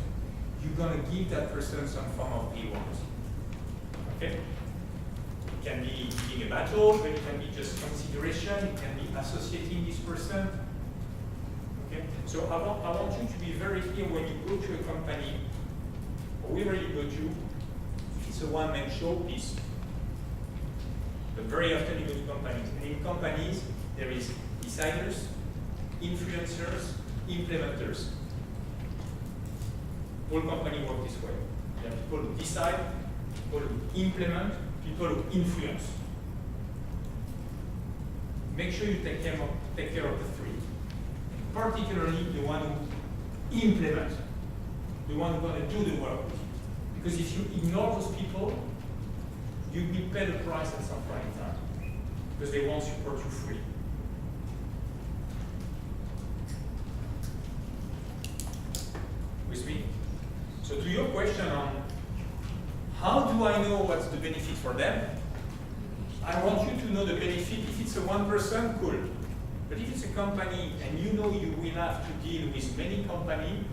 You're going to give that person some form of reward. Okay? It can be leading a battle, but it can be just consideration, it can be associating this person. Okay? So I want you to be very clear when you go to a company, or wherever you go to, if it's a one-man show, please. But very often you go to companies. And in companies, there is deciders, influencers, implementers. All companies work this way. There are people who decide, people who implement, people who influence. Make sure you take care of the three. Particularly the one who implements, the one who's going to do the work. Because if you ignore those people, you'll be paid a price at some point in time. Because they won't support you fully. With me? So to your question on how do I know what's the benefit for them, I want you to know the benefit. If it's a one person, cool. But if it's a company and you know you will have to deal with many companies,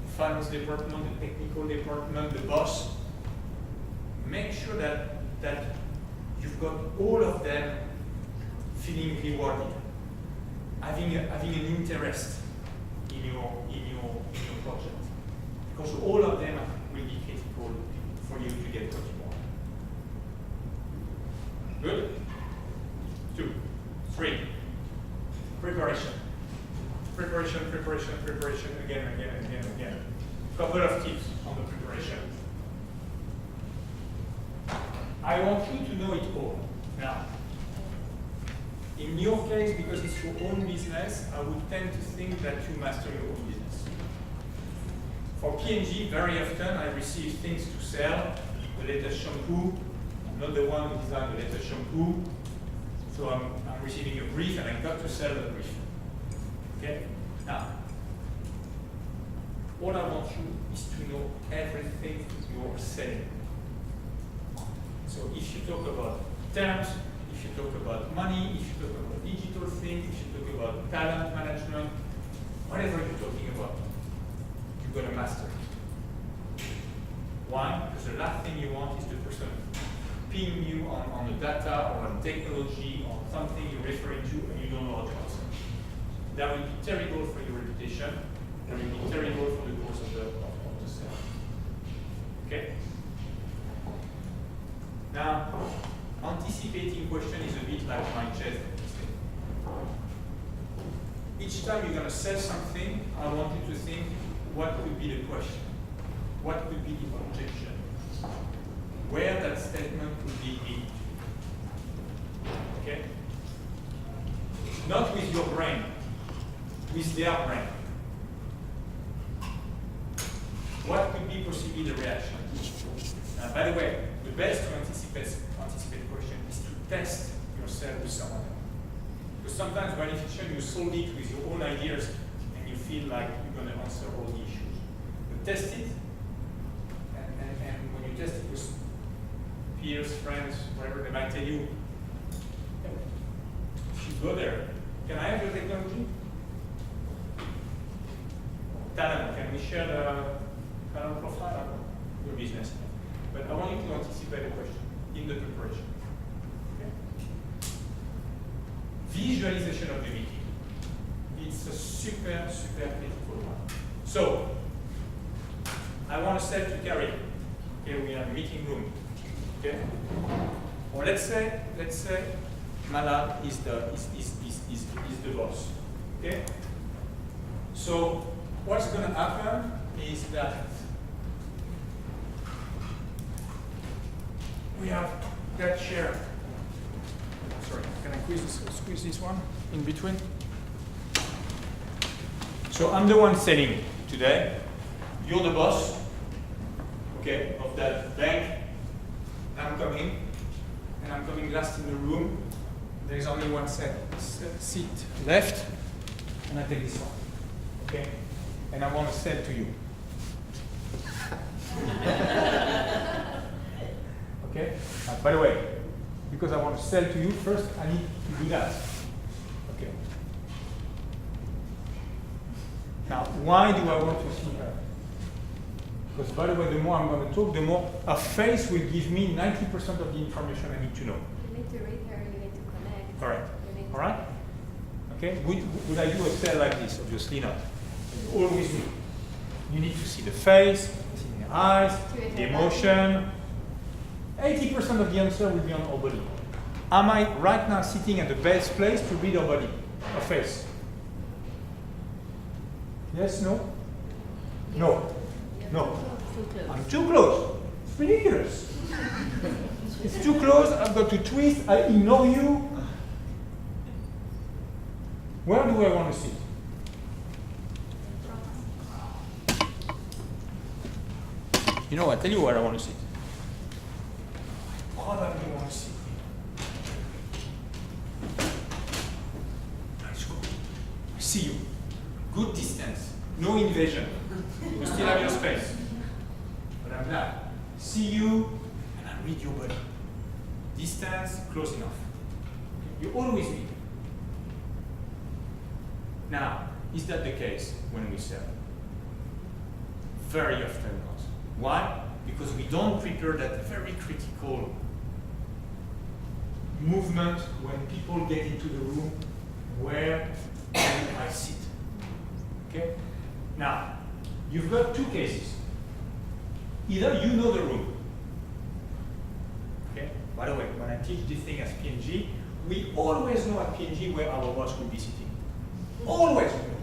the finance department, the technical department, the boss, make sure that you've got all of them feeling rewarded, having an interest in your project. Because all of them will be critical for you to get what you want. Good? 2, 3. Preparation. Preparation, again. Couple of tips on the preparation. I want you to know it all. Now, in your case, because it's your own business, I would tend to think that you master your own business. For P&G, very often I receive things to sell, the latest shampoo. I'm not the one who designed the latest shampoo. So I'm receiving a brief and I've got to sell the brief. Okay? Now, all I want you is to know everything you're selling. So if you talk about terms, if you talk about money, if you talk about digital things, if you talk about talent management, whatever you're talking about, you've got to master it. Why? Because the last thing you want is the person ping you on the data or on technology or something you're referring to and you don't know how to answer. That will be terrible for your reputation. That will be terrible for the course of the sale. Okay? Now, anticipating question is a bit like my chess. Each time you're going to sell something, I want you to think, what could be the question? What could be the objection? Where that statement could be in. Okay? Not with your brain, with their brain. What could be possibly the reaction? By the way, the best to anticipate question is to test yourself with someone else. Because sometimes by definition you solve it with your own ideas and you feel like you're going to answer all the issues. But test it, and when you test it with peers, friends, whatever, they might tell you, If you go there, can I have your technology? Talent, can we share the talent profile? Your business. But I want you to anticipate the question in the preparation. Okay? Visualization of the meeting. It's a super, super critical one. So, I want to say to Carrie, okay, we are in a meeting room. Okay? Or let's say Malad is the boss. Okay? So what's going to happen is that we have that chair. Sorry, can I squeeze this one in between? So I'm the one selling today. You're the boss, okay, of that bank. I'm coming, and I'm coming last in the room. There is only one seat left, and I take this one, okay? And I want to sell to you. Okay? By the way, because I want to sell to you, first I need to do that. Okay. Now, why do I want to see her? Because by the way, the more I'm going to talk, the more a face will give me 90% of the information I need to know.
You need to read her, you need to connect.
Correct. All right? Okay? Would I do a sale like this? Obviously not. Always me. You need to see the face, see the eyes, the emotion. 80% of the answer will be on our body. Am I right now sitting at the best place to read our body, our face? Yes, no? No. No. I'm too close. It's ridiculous. It's too close, I've got to twist, I ignore you. Where do I want to sit? You know, I tell you where I want to sit. Probably want to sit here. Let's go. I see you. Good distance. No invasion. You still have your space. But I'm glad. See you, and I read your body. Distance, close enough. You always read. Now, is that the case when we sell? Very often not. Why? Because we don't prepare that very critical movement when people get into the room. Where do I sit? Okay? Now, you've got two cases. Either you know the room. Okay? By the way, when I teach this thing as P&G, we always know at P&G where our boss will be sitting. Always know.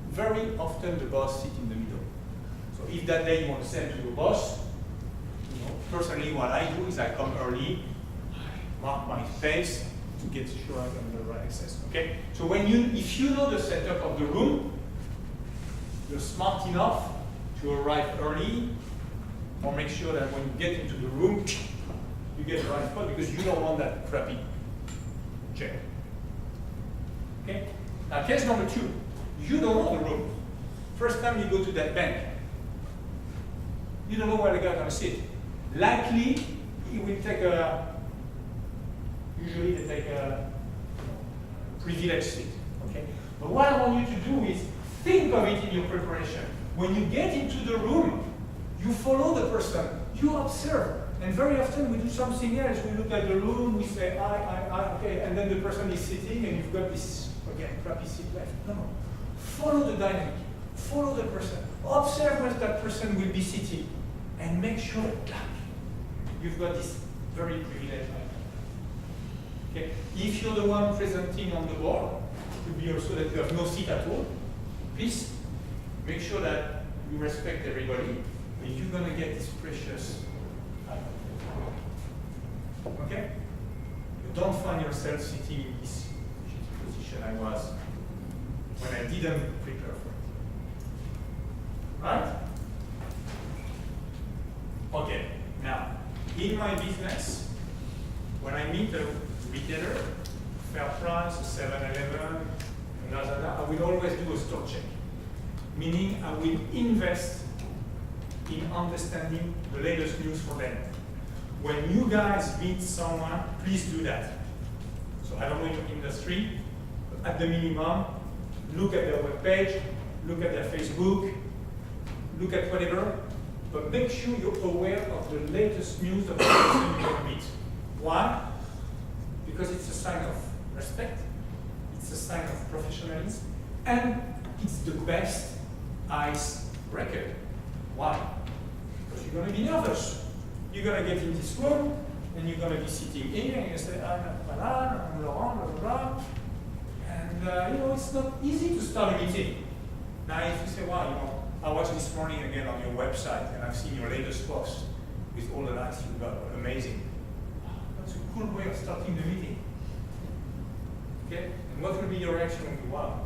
Very often the boss sits in the middle. So if that day you want to send to your boss, you know, personally what I do is I come early, I mark my space to get sure I'm in the right access. Okay? So if you know the setup of the room, you're smart enough to arrive early, or make sure that when you get into the room, you get the right spot because you don't want that crappy chair. Okay? Now case number two, you don't know the room. First time you go to that bank, you don't know where the guy's going to sit. Likely, he will take usually they take a privileged seat. Okay? But what I want you to do is think of it in your preparation. When you get into the room, you follow the person, you observe. And very often we do something else. We look at the room, we say, I, okay, and then the person is sitting and you've got this, again, crappy seat left. No. Follow the dynamic. Follow the person. Observe where that person will be sitting. And make sure that you've got this very privileged item. Okay? If you're the one presenting on the board, it could be also that you have no seat at all. Please make sure that you respect everybody. And you're going to get this precious item. Okay? You don't find yourself sitting in this position I was when I didn't prepare for it. Right? Okay, now, in my business, when I meet a retailer, Fair Price, 7-Eleven, Lazada, I will always do a stock check. Meaning I will invest in understanding the latest news for them. When you guys meet someone, please do that. So I don't know your industry, but at the minimum, look at their webpage, look at their Facebook, look at whatever, but make sure you're aware of the latest news of the person you're going to meet. Why? Because it's a sign of respect, it's a sign of professionalism, and it's the best icebreaker. Why? Because you're going to be nervous. You're going to get in this room, and you're going to be sitting here, and you say, I'm Laurent, blah, blah, blah. And you know, it's not easy to start a meeting. Now, if you say, wow, you know, I watched this morning again on your website, and I've seen your latest post with all the likes you've got, amazing. That's a cool way of starting the meeting. Okay? And what will be your reaction when you wow?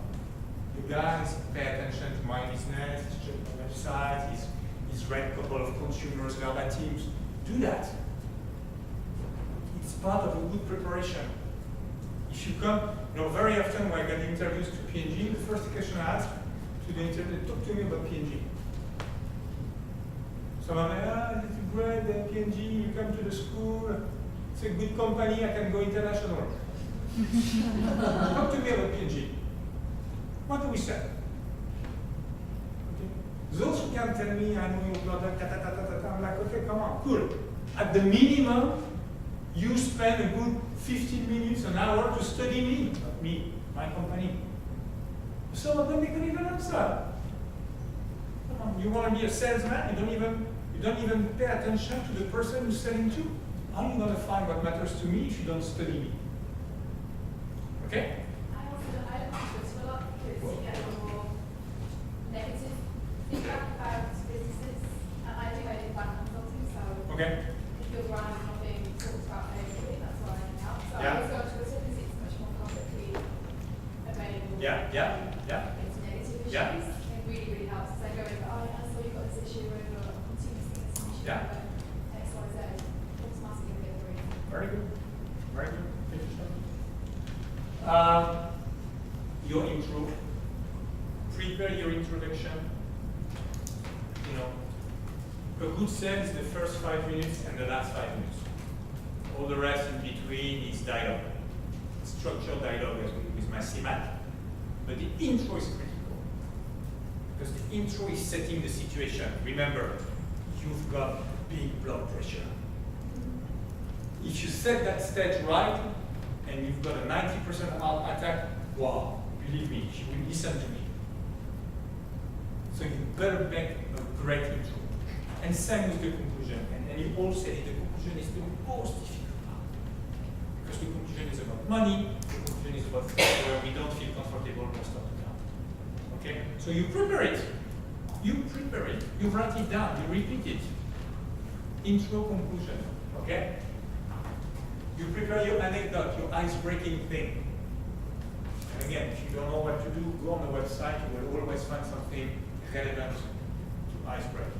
You guys pay attention to my business, he's checked my website, he's read a couple of consumers, teams. Do that. It's part of a good preparation. If you come, you know, very often when I get interviews to P&G, the first question I ask to the interview, talk to me about P&G. Someone like, it's great, P&G, you come to the school, it's a good company, I can go international. Talk to me about P&G. What do we say? Okay. Those who can tell me, I know your product, I'm like, okay, come on, cool. At the minimum, you spend a good 15 minutes, an hour to study me, not me, my company. Some of them they can even answer. Come on, you want to be a salesman? You don't even pay attention to the person you're selling to. How are you going to find what matters to me if you don't study me? Okay?
I don't answer to a lot because you get a lot more negative feedback about businesses. And I do brand consulting, so
Okay.
if your brand is not being talked about favorably, that's why I can help. So I always go to Twitter because it's much more publicly available.
Yeah.
It's negative issues.
Yeah.
It really, really helps. So I go over, oh yeah, I saw you got this issue over consumers think this issue
Yeah.
over X, Y, Z. Automatically get through.
Very good. Very good. Thank you, sir. Your intro. Prepare your introduction. You know, a good sale is the first 5 minutes and the last 5 minutes. All the rest in between is dialogue. Structured dialogue with my CMAT. But the intro is critical. Because the intro is setting the situation. Remember, you've got big blood pressure. If you set that stage right, and you've got a 90% heart attack, wow, believe me, she will listen to me. So you better make a great intro. And same with the conclusion. And you all say the conclusion is the most difficult part. Because the conclusion is about money, the conclusion is about things where we don't feel comfortable most of the time. Okay? So you prepare it. You write it down, you repeat it. Intro, conclusion. Okay? You prepare your anecdote, your ice-breaking thing. And again, if you don't know what to do, go on the website. You will always find something relevant to ice-break.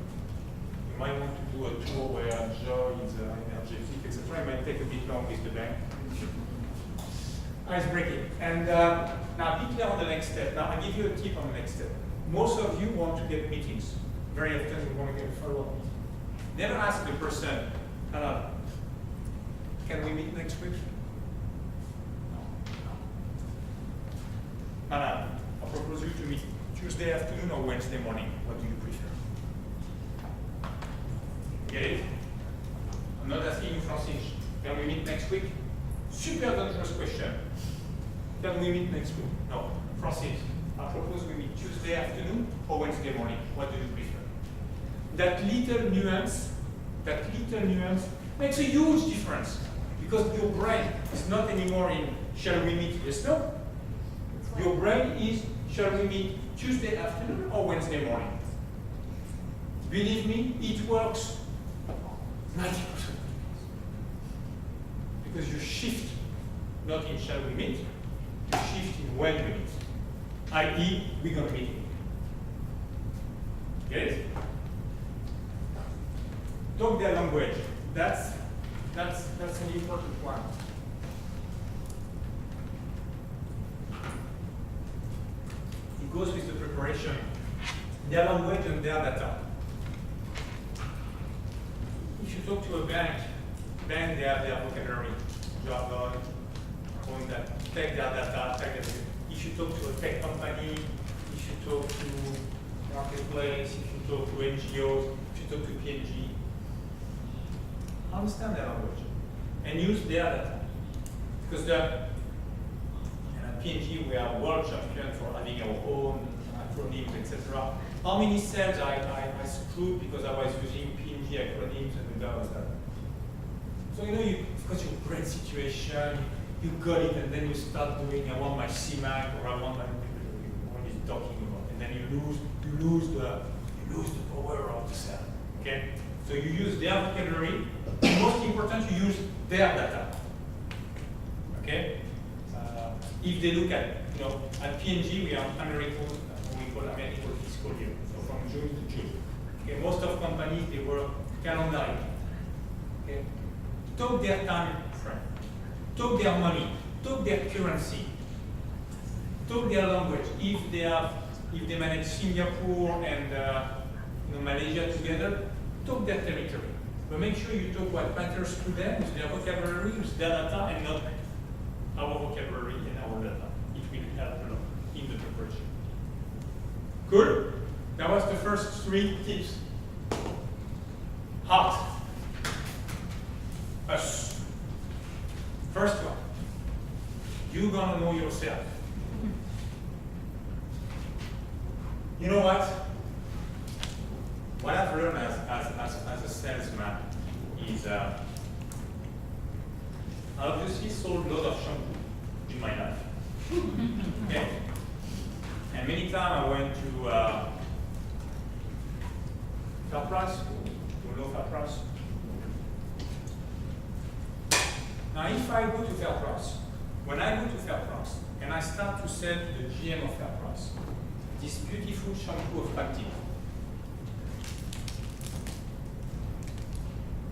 You might want to do a tour where Joe is energetic, etc. It might take a bit long with the bank. Ice-breaking. And now be clear on the next step. Now I'll give you a tip on the next step. Most of you want to get meetings. Very often you want to get a follow-up meeting. Never ask the person, can we meet next week? No. I propose you to meet Tuesday afternoon or Wednesday morning. What do you prefer? Get it? I'm not asking you, Francis. Can we meet next week? Super dangerous question. Can we meet next week? No. Francis, I propose we meet Tuesday afternoon or Wednesday morning. What do you prefer? That little nuance makes a huge difference. Because your brain is not anymore in, shall we meet, yes, no? Your brain is, shall we meet Tuesday afternoon or Wednesday morning? Believe me, it works 90%. Because you shift, not in shall we meet, you shift in when we meet. I.e., we're going to meet. Get it? Talk their language. That's an important one. It goes with the preparation, their language and their data. If you talk to a bank, they have their vocabulary, jargon, going that take their data, take their, if you talk to a tech company, if you talk to marketplace, if you talk to NGOs, if you talk to P&G, understand their language and use their data. Because at P&G we are world champion for having our own acronyms, etc. How many sales I screwed because I was using P&G acronyms and that was that. So you've got your great situation, you got it, and then you start doing, I want my CMAC or I want my what is talking about, and then you lose the power of the cell. Okay? So you use their vocabulary. Most important, you use their data. Okay? If they look at, at P&G, we are American, we call American fiscal year, so from June to June. Okay? Most of companies, they work calendar. Okay? Talk their time frame, talk their money, talk their currency, talk their language. If they manage Singapore and Malaysia together, talk their territory. But make sure you talk what matters to them with their vocabulary, with their data, and not our vocabulary and our data. It will help a lot in the preparation. Good? That was the first 3 tips. Heart. Us. First one. You're gonna know yourself. You know what? What I've learned as a salesman is I obviously sold a lot of shampoo in my life. Okay? And many times I went to Fair Price. You know Fair Price? Now if I go to Fair Price, when I go to Fair Price and I start to sell to the GM of Fair Price this beautiful shampoo of Pantene,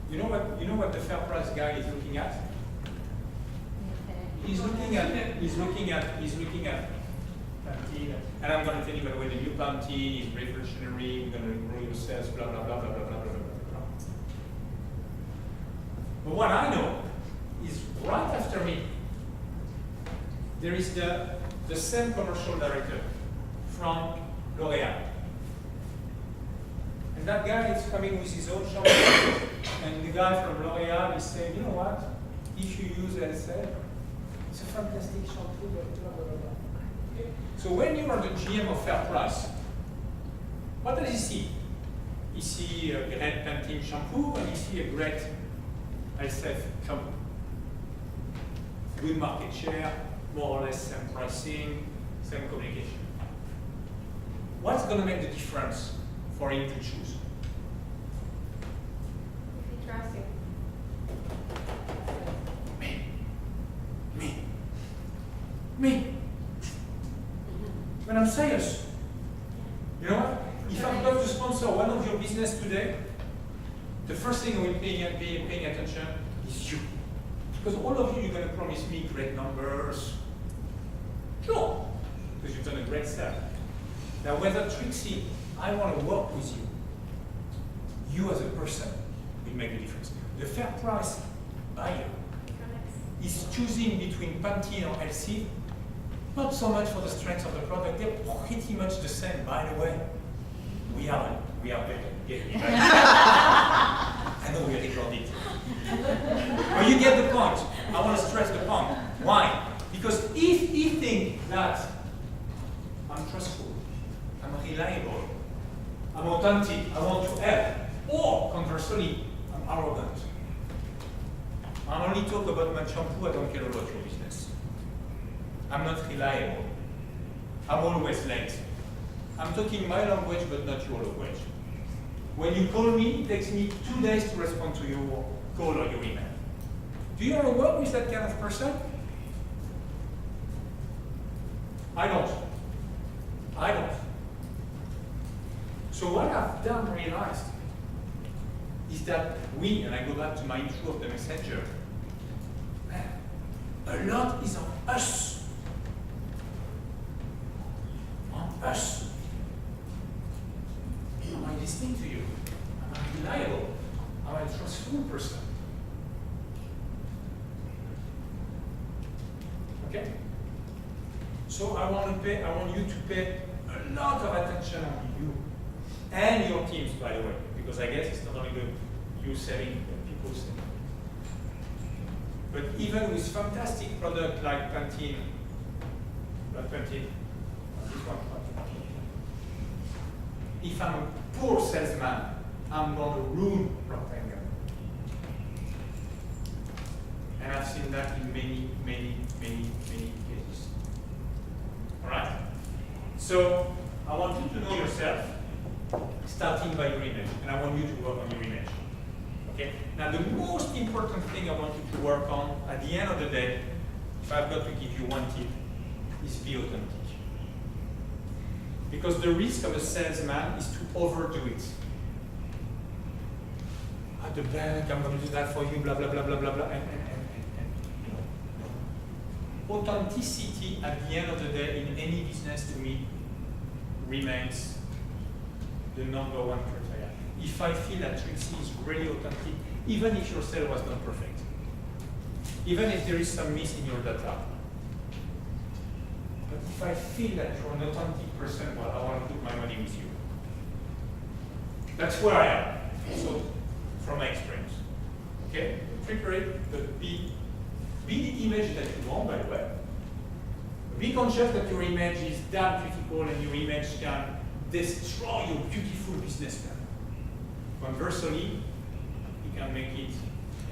you know what the Fair Price guy is looking at? He's looking at Pantene, and I'm going to tell you by the way, the new Pantene is revolutionary, we're going to grow your sales, blah blah blah blah blah blah blah blah. But what I know is right after me, there is the same commercial director from L'Oréal. And that guy is coming with his own shampoo, and the guy from L'Oréal is saying, you know what, if you use LSL, it's a fantastic shampoo, blah, blah, blah, blah. Okay? So when you are the GM of Fair Price, what does he see? He sees a great Pantene shampoo, and he sees a great LSL shampoo. Good market share, more or less same pricing, same communication. What's going to make the difference for him to choose?
If he trusts you.
Me. When I'm serious. You know what? If I'm going to sponsor one of your business today, the first thing I will paying attention is you. Because all of you, you're going to promise me great numbers. Sure. Because you've done a great sale. Now, whether Trixie, I want to work with you. You as a person will make the difference. The Fair Price buyer is choosing between Pantene or LC, not so much for the strength of the product. They're pretty much the same, by the way. We are better. I know we record it. But you get the point. I want to stress the point. Why? Because if he thinks that I'm trustful, I'm reliable, I'm authentic, I want to help, or conversely, I'm arrogant. I only talk about my shampoo, I don't care about your business. I'm not reliable. I'm always late. I'm talking my language, but not your language. When you call me, it takes me 2 days to respond to your call or your email. Do you ever work with that kind of person? I don't. So what I've done realized is that we, and I go back to my intro of the messenger, man, a lot is on us. On us. Am I listening to you? Am I reliable? Am I a trustful person? Okay? So I want you to pay a lot of attention on you and your teams, by the way, because I guess it's not only you selling, but people selling. But even with fantastic product like Pantene, not Pantene, this one, if I'm a poor salesman, I'm going to ruin Procter & Gamble. And I've seen that in many, many, many, many cases. All right? So I want you to know yourself, starting by your image, and I want you to work on your image. Okay? Now, the most important thing I want you to work on at the end of the day, if I've got to give you one tip, is be authentic. Because the risk of a salesman is to overdo it. At the bank, I'm going to do that for you, blah, blah, blah, blah, blah, blah, and no. Authenticity at the end of the day in any business to me remains the number one criteria. If I feel that Trixie is really authentic, even if your sale was not perfect, even if there is some miss in your data, but if I feel that you're an authentic person, well, I want to put my money with you. That's where I am. So, from my experience. Okay? Prepare it, but be the image that you want, by the way. Be conscious that your image is damn critical and your image can destroy your beautiful business plan. Conversely, you can make it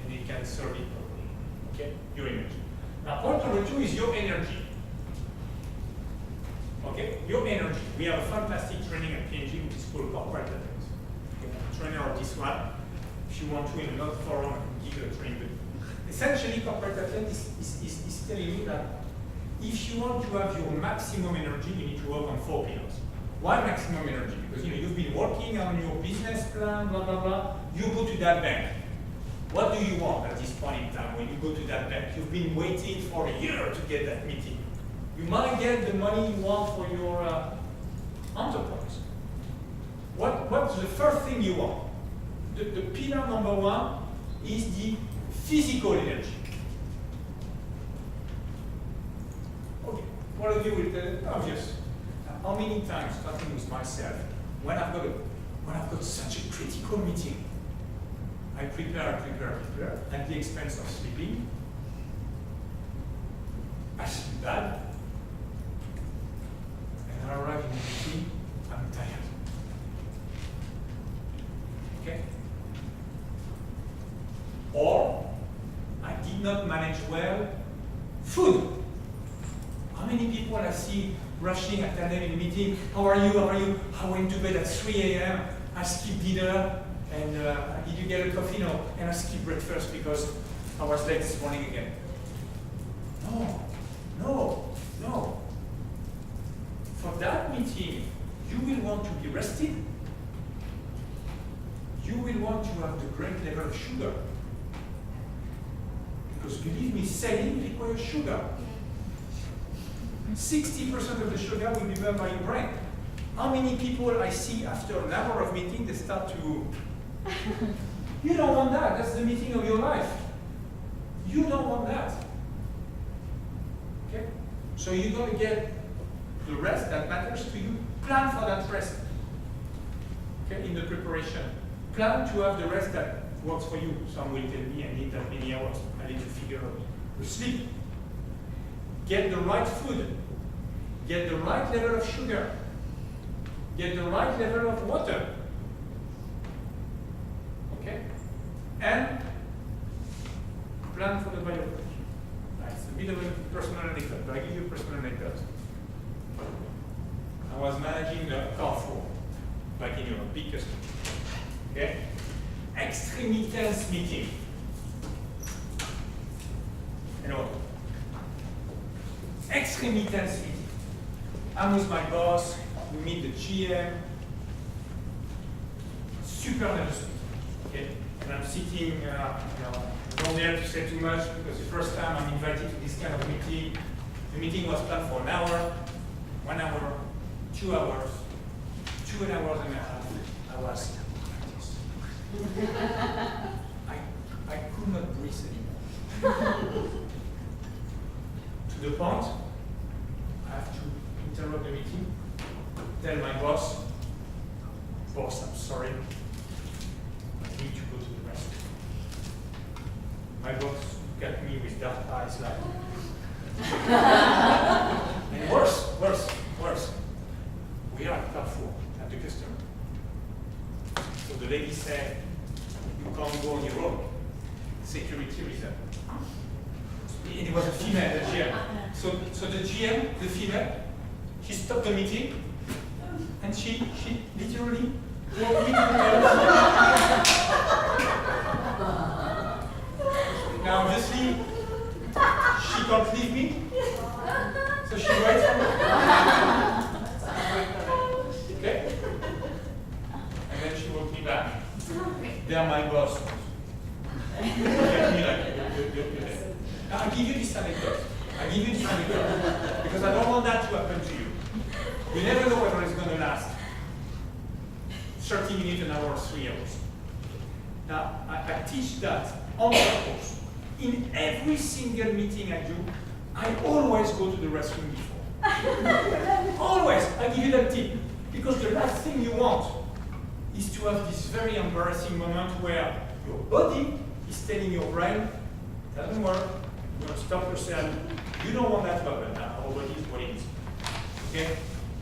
and you can serve it properly. Okay? Your image. Now, point number 2 is your energy. Okay? Your energy. We have a fantastic training at P&G which is called Corporate Ethics. Okay? Trainer of this one. If you want to, in another forum, I can give you a training. But essentially, Corporate Ethics is telling you that if you want to have your maximum energy, you need to work on 4 pillars. Why maximum energy? Because you've been working on your business plan, blah, blah, blah. You go to that bank. What do you want at this point in time when you go to that bank? You've been waiting for a year to get that meeting. You might get the money you want for your enterprise. What's the first thing you want? The pillar number 1 is the physical energy. Okay, one of you will tell it obvious. How many times, starting with myself, when I've got such a critical meeting, I prepare at the expense of sleeping. I sleep bad, and I arrive in the meeting, I'm tired. Okay? Or I did not manage well food. How many people I see rushing at 10 a.m. in a meeting? How are you? How are you? I went to bed at 3 a.m. I skipped dinner. And did you get a coffee? No. And I skipped breakfast because I was late this morning again. No. For that meeting, you will want to be rested. You will want to have the correct level of sugar. Because believe me, selling requires sugar. 60% of the sugar will be burned by your brain. How many people I see after an hour of meeting, they start to... You don't want that. That's the meeting of your life. You don't want that. Okay? So you're going to get the rest that matters to you. Plan for that rest. Okay? In the preparation. Plan to have the rest that works for you. Some will tell me I need that many hours. I need to figure out the sleep. Get the right food. Get the right level of sugar. Get the right level of water. Okay? And plan for the bioproduction. It's a bit of a personal anecdote, but I give you a personal anecdote. I was managing a Carrefour back in Europe, big customer. Okay? Extremely tense meeting. Extremely tense meeting. I'm with my boss, we meet the GM. Super nervous meeting. Okay? And I'm sitting, don't dare to say too much because the first time I'm invited to this kind of meeting, the meeting was planned for an hour, 1 hour, 2 hours, 2 hours and a half. I was I could not breathe anymore. To to the point, I have to interrupt the meeting, tell my boss, I'm sorry, I need to go to the restroom. My boss looked at me with dark eyes like, and worse. We are at Carrefour at the customer. So the lady said, you can't go on your own. Security reason. And it was a female, the GM. So the GM, the female, she stopped the meeting and she literally walked me to the toilet. Now obviously, she can't leave me. So she waits for me. Okay? And then she walked me back. They're my boss. Now I'll give you this anecdote. Because I don't want that to happen to you. You never know whether it's going to last 30 minutes, an hour, 3 hours. Now, I teach that on purpose. In every single meeting I do, I always go to the restroom before. Always. I give you that tip. Because the last thing you want is to have this very embarrassing moment where your body is telling your brain, doesn't work, you're going to stop yourself. You don't want that to happen now. Our body is what it is. Okay?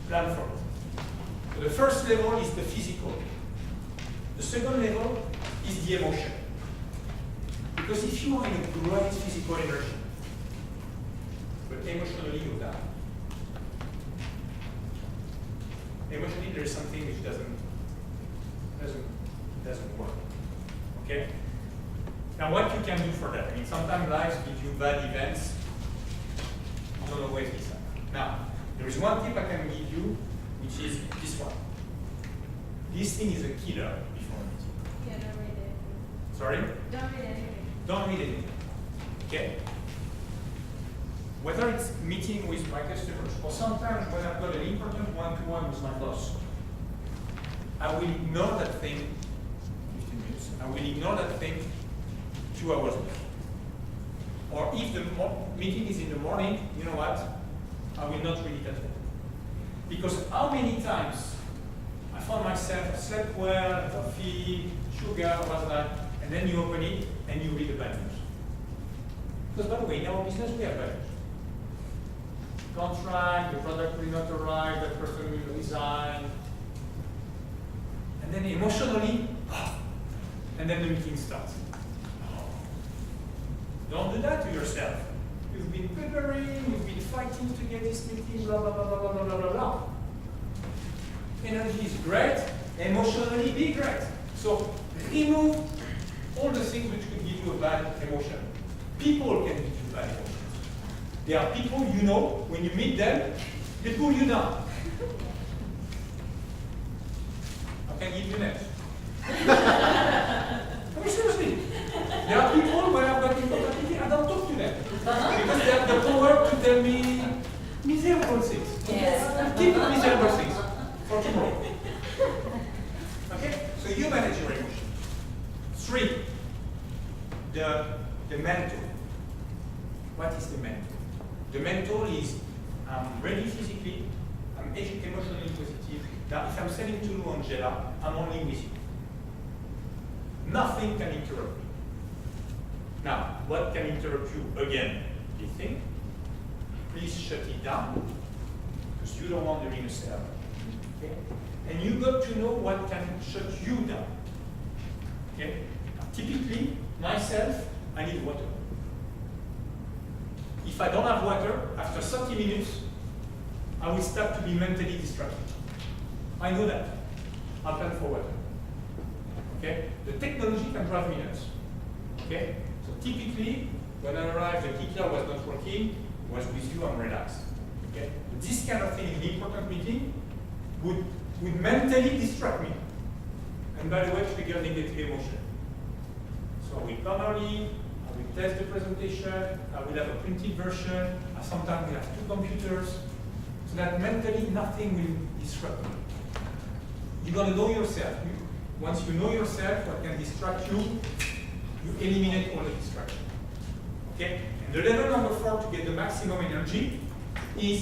Plan for it. So the first level is the physical. The second level is the emotion. Because if you are in a great physical energy, but emotionally you're down. Emotionally there is something which doesn't work. Okay? Now what you can do for that? I mean, sometimes life gives you bad events. You don't always decide. Now, there is one tip I can give you, which is this one. This thing is a killer before a meeting.
Yeah, don't read it.
Sorry?
Don't read anything.
Don't read anything. Okay? Whether it's meeting with my customers, or sometimes when I've got an important one-to-one with my boss, I will ignore that thing 15 minutes. I will ignore that thing 2 hours later. Or if the meeting is in the morning, you know what? I will not read it at all. Because how many times I found myself, I slept well, coffee, sugar, whatnot, and then you open it and you read the bad news. Because by the way, in our business we have bad news. Contract, the product will not arrive, that person will resign. And then emotionally, and then the meeting starts. Don't do that to yourself. You've been preparing, you've been fighting to get this meeting, blah, blah, blah, blah, blah, blah, blah, blah. Energy is great, emotionally be great. So remove all the things which could give you a bad emotion. People can give you bad emotions. There are people you know, when you meet them, they pull you down. I can give you names. I mean, seriously. There are people when I've got important, I don't talk to them. Because they have the power to tell me miserable things.
Yes.
Keep miserable things for tomorrow. Okay? So you manage your emotion. 3, the mental. What is the mental? The mental is I'm ready physically, I'm emotionally positive. Now if I'm selling to you, Angela, I'm only with you. Nothing can interrupt me. Now, what can interrupt you? Again, this thing. Please shut it down, because you don't want the ring server. Okay? And you got to know what can shut you down. Okay? Now, typically, myself, I need water. If I don't have water, after 30 minutes, I will start to be mentally distracted. I know that. I'll plan for water. Okay? The technology can drive me nuts. Okay? So typically, when I arrived, the clicker was not working, was with you, I'm relaxed. Okay? But this kind of thing in an important meeting would mentally distract me. And by the way, trigger negative emotion. So I will come early, I will test the presentation, I will have a printed version, sometimes we have 2 computers, so that mentally nothing will disrupt me. You're going to know yourself. Once you know yourself, what can distract you, you eliminate all the distraction. Okay? And the level number 4 to get the maximum energy is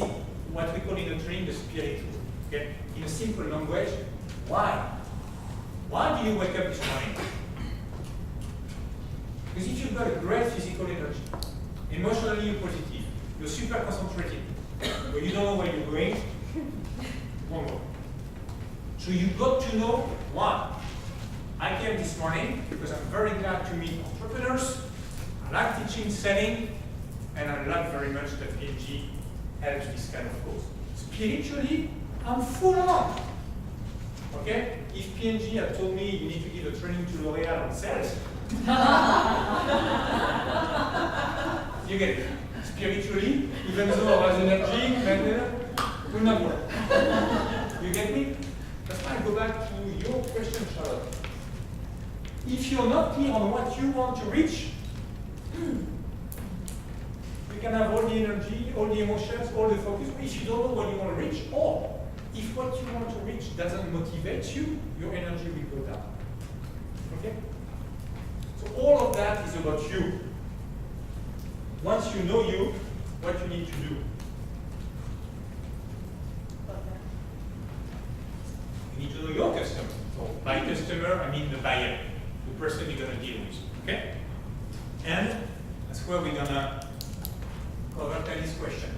what we call in the training the spiritual. Okay? In a simple language, why? Why do you wake up this morning? Because if you've got a great physical energy, emotionally you're positive, you're super concentrated, but you don't know where you're going, you won't go. So you've got to know why. I came this morning because I'm very glad to meet entrepreneurs. I like teaching, selling, and I like very much that PNG helps this kind of cause. Spiritually, I'm full on. Okay? If PNG had told me you need to give a training to L'Oreal on sales, you get it. Spiritually, even though I was energy, will not work. You get me? That's why I go back to your question, Charlotte. If you're not clear on what you want to reach, you can have all the energy, all the emotions, all the focus. If you don't know what you want to reach, or if what you want to reach doesn't motivate you, your energy will go down. Okay? So all of that is about you. Once you know you, what you need to do. You need to know your customer. So by customer, I mean the buyer, the person you're going to deal with. Okay? And that's where we're going to cover this question.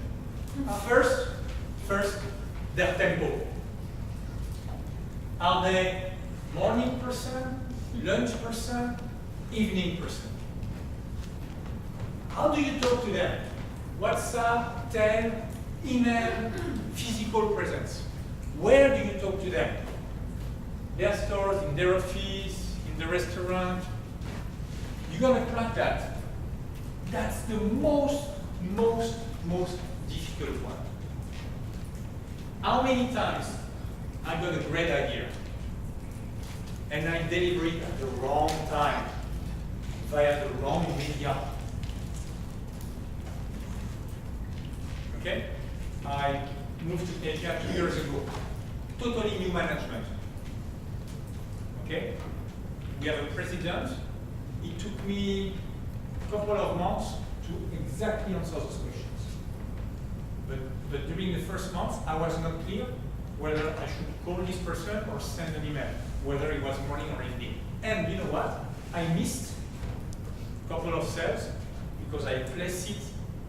First, their tempo. Are they morning person, lunch person, evening person? How do you talk to them? WhatsApp, tel, email, physical presence. Where do you talk to them? Their stores, in their office, in the restaurant. You're going to crack that. That's the most difficult one. How many times I got a great idea and I deliver it at the wrong time via the wrong media? Okay? I moved to Kenya 2 years ago. Totally new management. Okay? We have a president. It took me a couple of months to exactly answer those questions. But during the first month, I was not clear whether I should call this person or send an email, whether it was morning or evening. And you know what? I missed a couple of sales because I placed it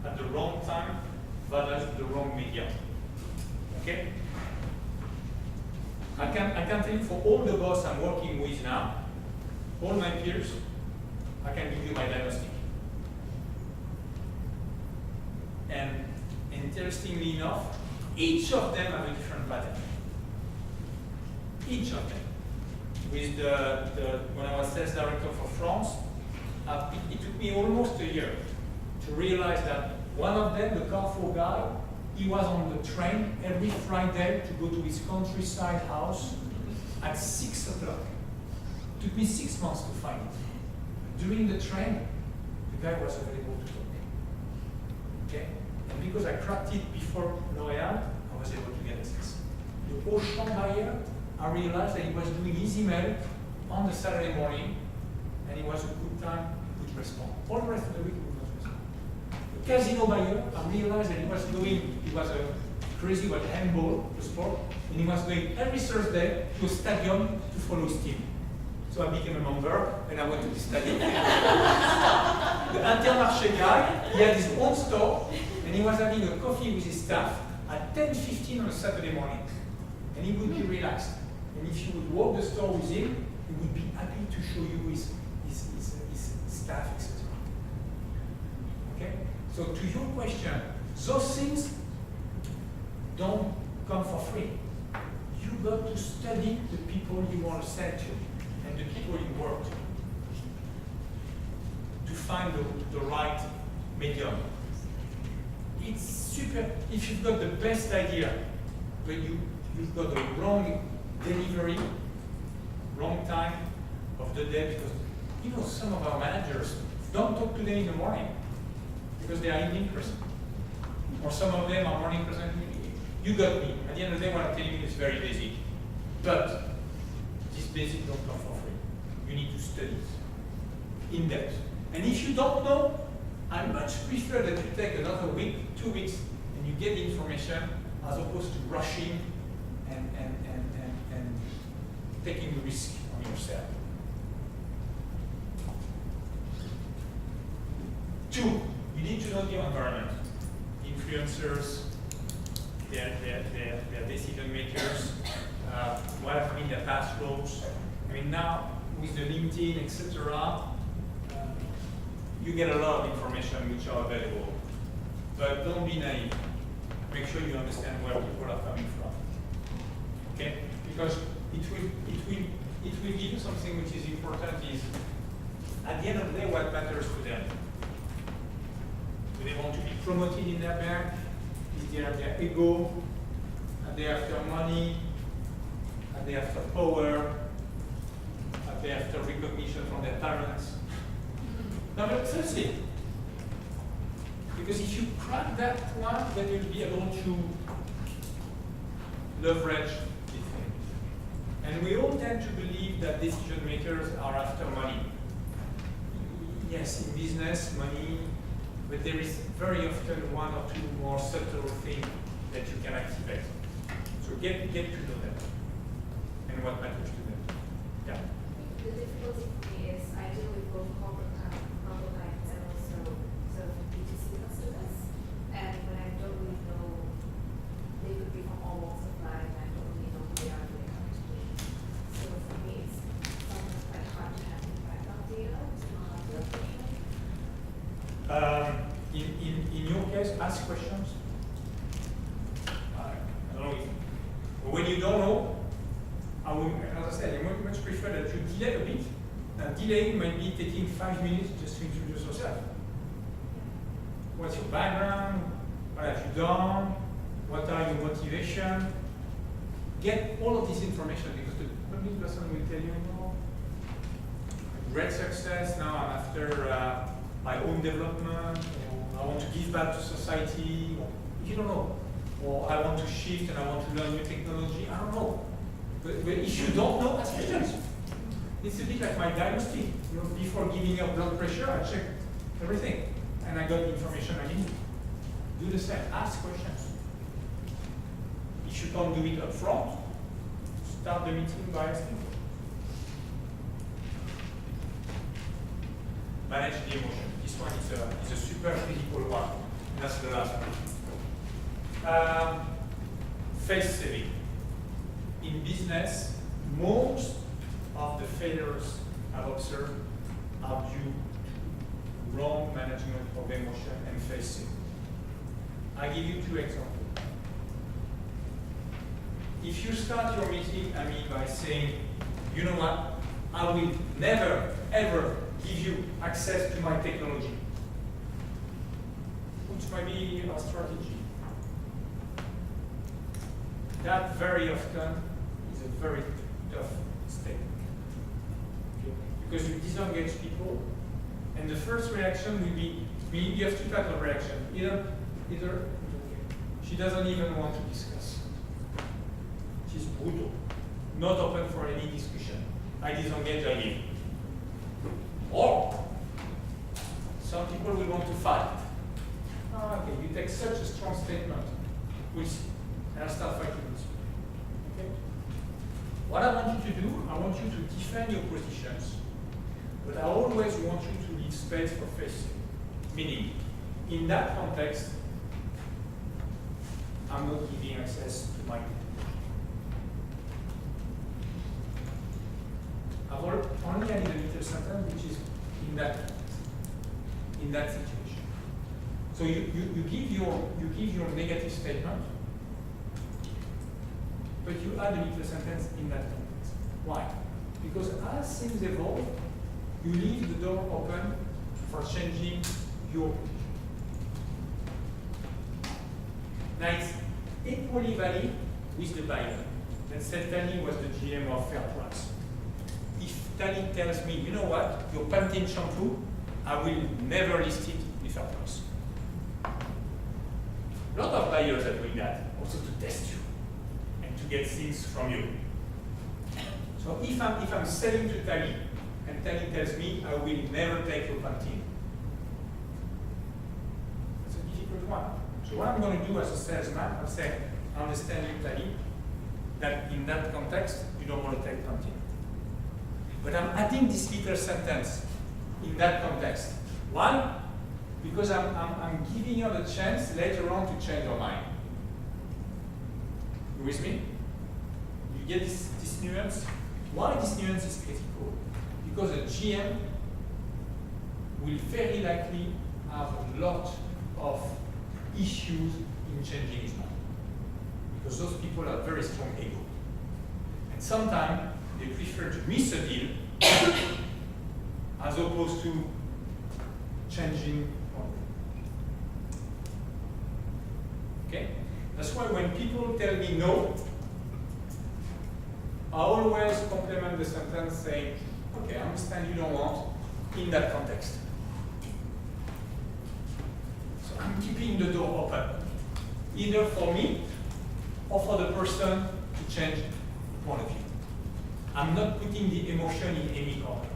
at the wrong time via the wrong media. Okay? I can tell you for all the boss I'm working with now, all my peers, I can give you my diagnostic. And interestingly enough, each of them have a different pattern. Each of them. With when I was sales director for France, it took me almost a year to realize that one of them, the Carrefour guy, he was on the train every Friday to go to his countryside house at 6 o'clock. It took me 6 months to find it. During the train, the guy was available to talk. Okay? And because I cracked it before L'Oreal, I was able to get access. The Auchan buyer, I realized that he was doing his email on the Saturday morning, and it was a good time, he could respond. All the rest of the week, he would not respond. The casino buyer, I realized that he was crazy about handball, the sport, and he was going every Thursday to a stadium to follow his team. So I became a member, and I went to the stadium. The Intermarché guy, he had his own store, and he was having a coffee with his staff at 10:15 on a Saturday morning. And he would be relaxed. And if you would walk the store with him, he would be happy to show you his staff, etc. Okay? So to your question, those things don't come for free. You got to study the people you want to sell to and the people you work to find the right medium. It's super if you've got the best idea, but you've got the wrong delivery, wrong time of the day, because some of our managers don't talk to them in the morning because they are evening person. Or some of them are morning person. You got me. At the end of the day, what I'm telling you is very basic. But this basic don't come for free. You need to study it in depth. And if you don't know, I much prefer that you take another week, 2 weeks, and you get the information as opposed to rushing and taking the risk on yourself. 2, you need to know the environment. Influencers, their decision makers, what have been their past roles. I mean, now with the LinkedIn, etc., you get a lot of information which are available. But don't be naive. Make sure you understand where people are coming from. Okay? Because it will give you something which is important is, at the end of the day, what matters to them. Do they want to be promoted in their bank? Is there their ego? Are they after money? Are they after power? Are they after recognition from their parents? No, but seriously. Because if you crack that one, then you'll be able to leverage the thing. And we all tend to believe that decision makers are after money. Yes, in business, money, but there is very often one or two more subtle things that you can activate. So get to know them and what matters to them. Yeah.
The difficulty for me is I deal with both corporate clients and also sort of B2C customers. And when I don't really know, they could be from all walks of life, and I don't really know who they are when they come to me. So for me, it's sometimes quite hard to have the background data to know how to approach them.
In your case, ask questions. I don't know if, when you don't know, I would, as I said, I would much prefer that you delay a bit. And delaying might be taking 5 minutes just to introduce yourself. What's your background? What have you done? What are your motivation? Get all of this information because the public person will tell you, no, great success, now I'm after my own development, or I want to give back to society, or you don't know. Or I want to shift and I want to learn new technology, I don't know. But if you don't know, ask questions. It's a bit like my diagnostic. You know, before giving up blood pressure, I checked everything. And I got the information I need. Do the same, ask questions. If you can't do it up front, start the meeting by asking. Manage the emotion. This one is a super critical one. That's the last one. Face saving. In business, most of the failures I've observed are due to wrong management of emotion and face saving. I give you 2 examples. If you start your meeting, I mean, by saying, you know what, I will never, ever give you access to my technology, which might be our strategy. That very often is a very tough statement. Okay? Because you disengage people, and the first reaction will be, you have 2 types of reaction. Either she doesn't even want to discuss. She's brutal, not open for any discussion. I disengage, I leave. Or some people will want to fight. Oh, okay, you take such a strong statement, we'll see. And I'll start fighting with you. Okay? What I want you to do, I want you to defend your positions, but I always want you to leave space for facing. Meaning, in that context, I'm not giving access to my technology. I've only added a little sentence which is in that situation. So you give your negative statement, but you add a little sentence in that context. Why? Because as things evolve, you leave the door open for changing your position. Now it's equally valid with the buyer. Let's say Tani was the GM of Fair Price. If Tani tells me, you know what, your Pantene shampoo, I will never list it with Fair Price. A lot of buyers are doing that, also to test you and to get things from you. So if I'm selling to Tani and Tani tells me I will never take your Pantene, one. So what I'm going to do as a salesman, I'll say, I understand you, Tali, that in that context, you don't want to take something. But I'm adding this little sentence in that context. Why? Because I'm giving you the chance later on to change your mind. You with me? You get this nuance? Why this nuance is critical? Because a GM will very likely have a lot of issues in changing his mind. Because those people have very strong ego. And sometimes they prefer to miss a deal as opposed to changing. Okay? That's why when people tell me no, I always complement the sentence saying, okay, I understand you don't want in that context. So I'm keeping the door open, either for me or for the person to change the point of view. I'm not putting the emotion in any corner.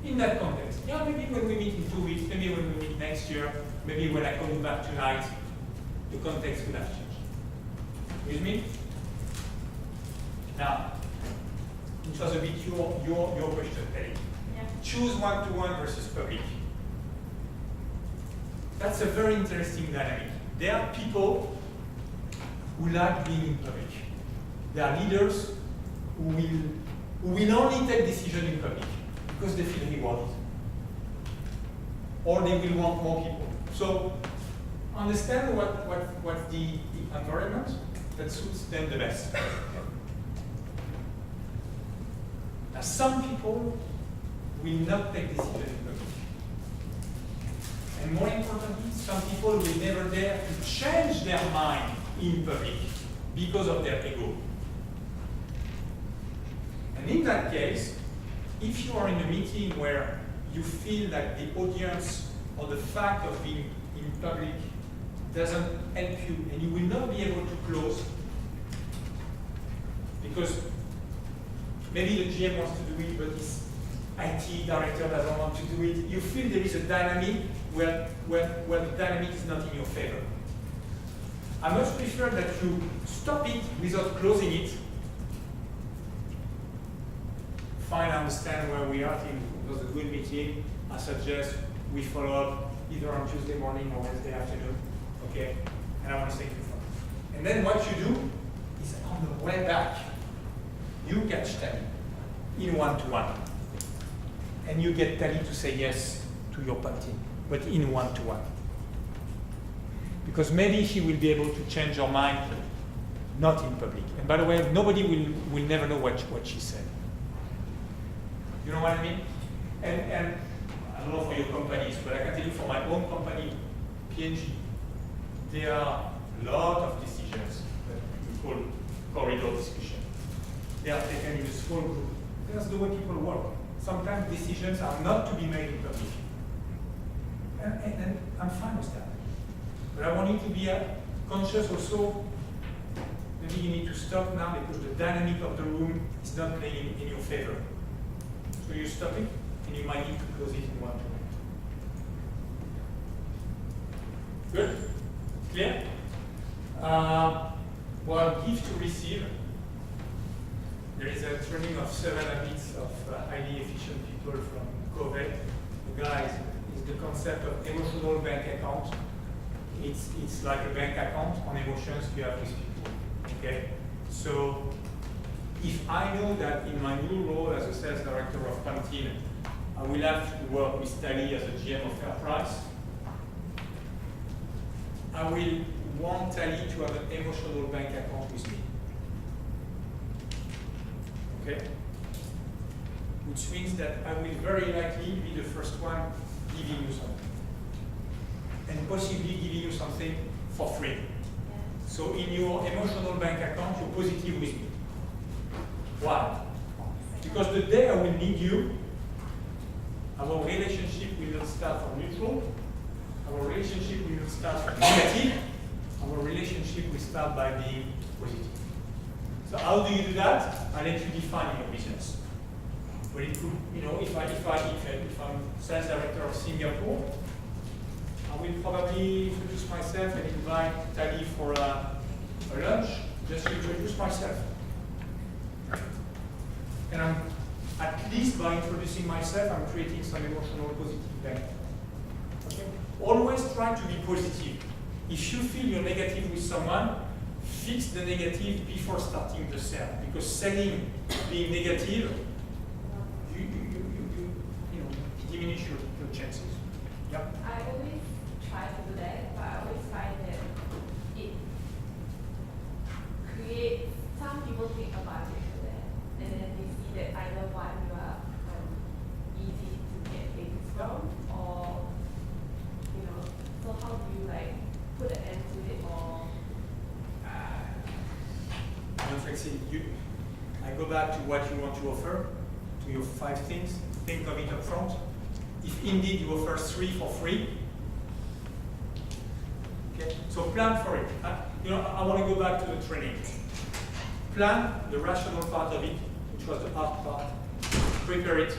In that context, yeah, maybe when we meet in 2 weeks, maybe when we meet next year, maybe when I call you back tonight, the context will have changed. With me? Now, it was a bit your question, Kelly.
Yeah.
Choose one-to-one versus public. That's a very interesting dynamic. There are people who like being in public. There are leaders who will only take decisions in public because they feel rewarded. Or they will want more people. So understand what's the environment that suits them the best. Now, some people will not take decisions in public. And more importantly, some people will never dare to change their mind in public because of their ego. And in that case, if you are in a meeting where you feel that the audience or the fact of being in public doesn't help you and you will not be able to close because maybe the GM wants to do it, but his IT director doesn't want to do it. You feel there is a dynamic where the dynamic is not in your favor. I much prefer that you stop it without closing it. Fine, I understand where we are. It was a good meeting. I suggest we follow up either on Tuesday morning or Wednesday afternoon. Okay? And I want to thank you for it. And then what you do is on the way back, you catch Tali in one-to-one. And you get Tali to say yes to your party, but in one-to-one. Because maybe she will be able to change your mind, not in public. And by the way, nobody will never know what she said. You know what I mean? And I don't know for your companies, but I can tell you for my own company, P&G, there are a lot of decisions that we call corridor discussion. They are taken in a small group. That's the way people work. Sometimes decisions are not to be made in public. And I'm fine with that. But I want you to be conscious also, maybe you need to stop now because the dynamic of the room is not playing in your favor. So you stop it, and you might need to close it in one-to-one. Good? Clear? Well, give to receive. There is a training of 7 habits of highly efficient people from Covey. The guys is the concept of emotional bank account. It's like a bank account on emotions you have with people. Okay? So if I know that in my new role as a sales director of Pantene, I will have to work with Tali as a GM of Fair Price, I will want Tali to have an emotional bank account with me. Okay? Which means that I will very likely be the first one giving you something. And possibly giving you something for free. Yeah. So in your emotional bank account, you're positive with me. Why? Because the day I will need you, our relationship will not start from neutral, our relationship will not start from negative, our relationship will start by being positive. So how do you do that? I let you define your business. But it could, if I'm sales director of Singapore, I will probably introduce myself and invite Tali for a lunch, just to introduce myself. And I'm, at least by introducing myself, I'm creating some emotional positive impact. Okay? Always try to be positive. If you feel you're negative with someone, fix the negative before starting the sale. Because selling being negative, you diminish your chances. Yep.
I always try to do that, but I always find that it creates, some people take advantage of that, and then they see that either one, you are easy to get things from, or, so how do you like put an end to it, or?
I go back to what you want to offer, to your 5 things. Think of it up front. If indeed you offer 3 for free, okay, so plan for it. I want to go back to the training. Plan the rational part of it, which was the hard part. Prepare it.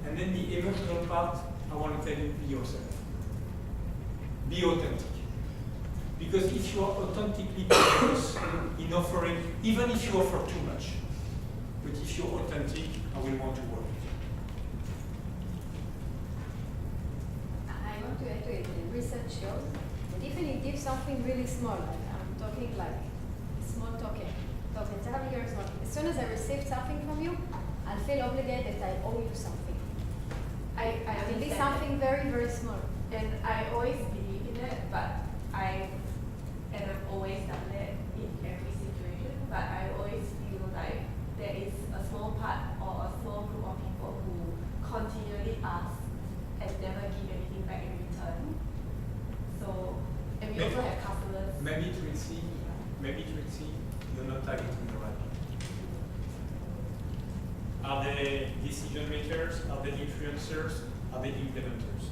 And then the emotional part, I want to tell you, be yourself. Be authentic. Because if you are authentically generous in offering, even if you offer too much, but if you're authentic, I will want to work with you.
I want to add to it. The research shows that even if you give something really small, like I'm talking like small token, very small. As soon as I receive something from you, I'll feel obligated that I owe you something.
I
It will be
understand
something very, very small.
that. And I always believe in it, but I've always done that in every situation, but I always feel like there is a small part or a small group of people who continually ask and never give anything back in return. So, and we also have customers.
Maybe you're not targeting the right people. Are they decision makers? Are they influencers? Are they implementers?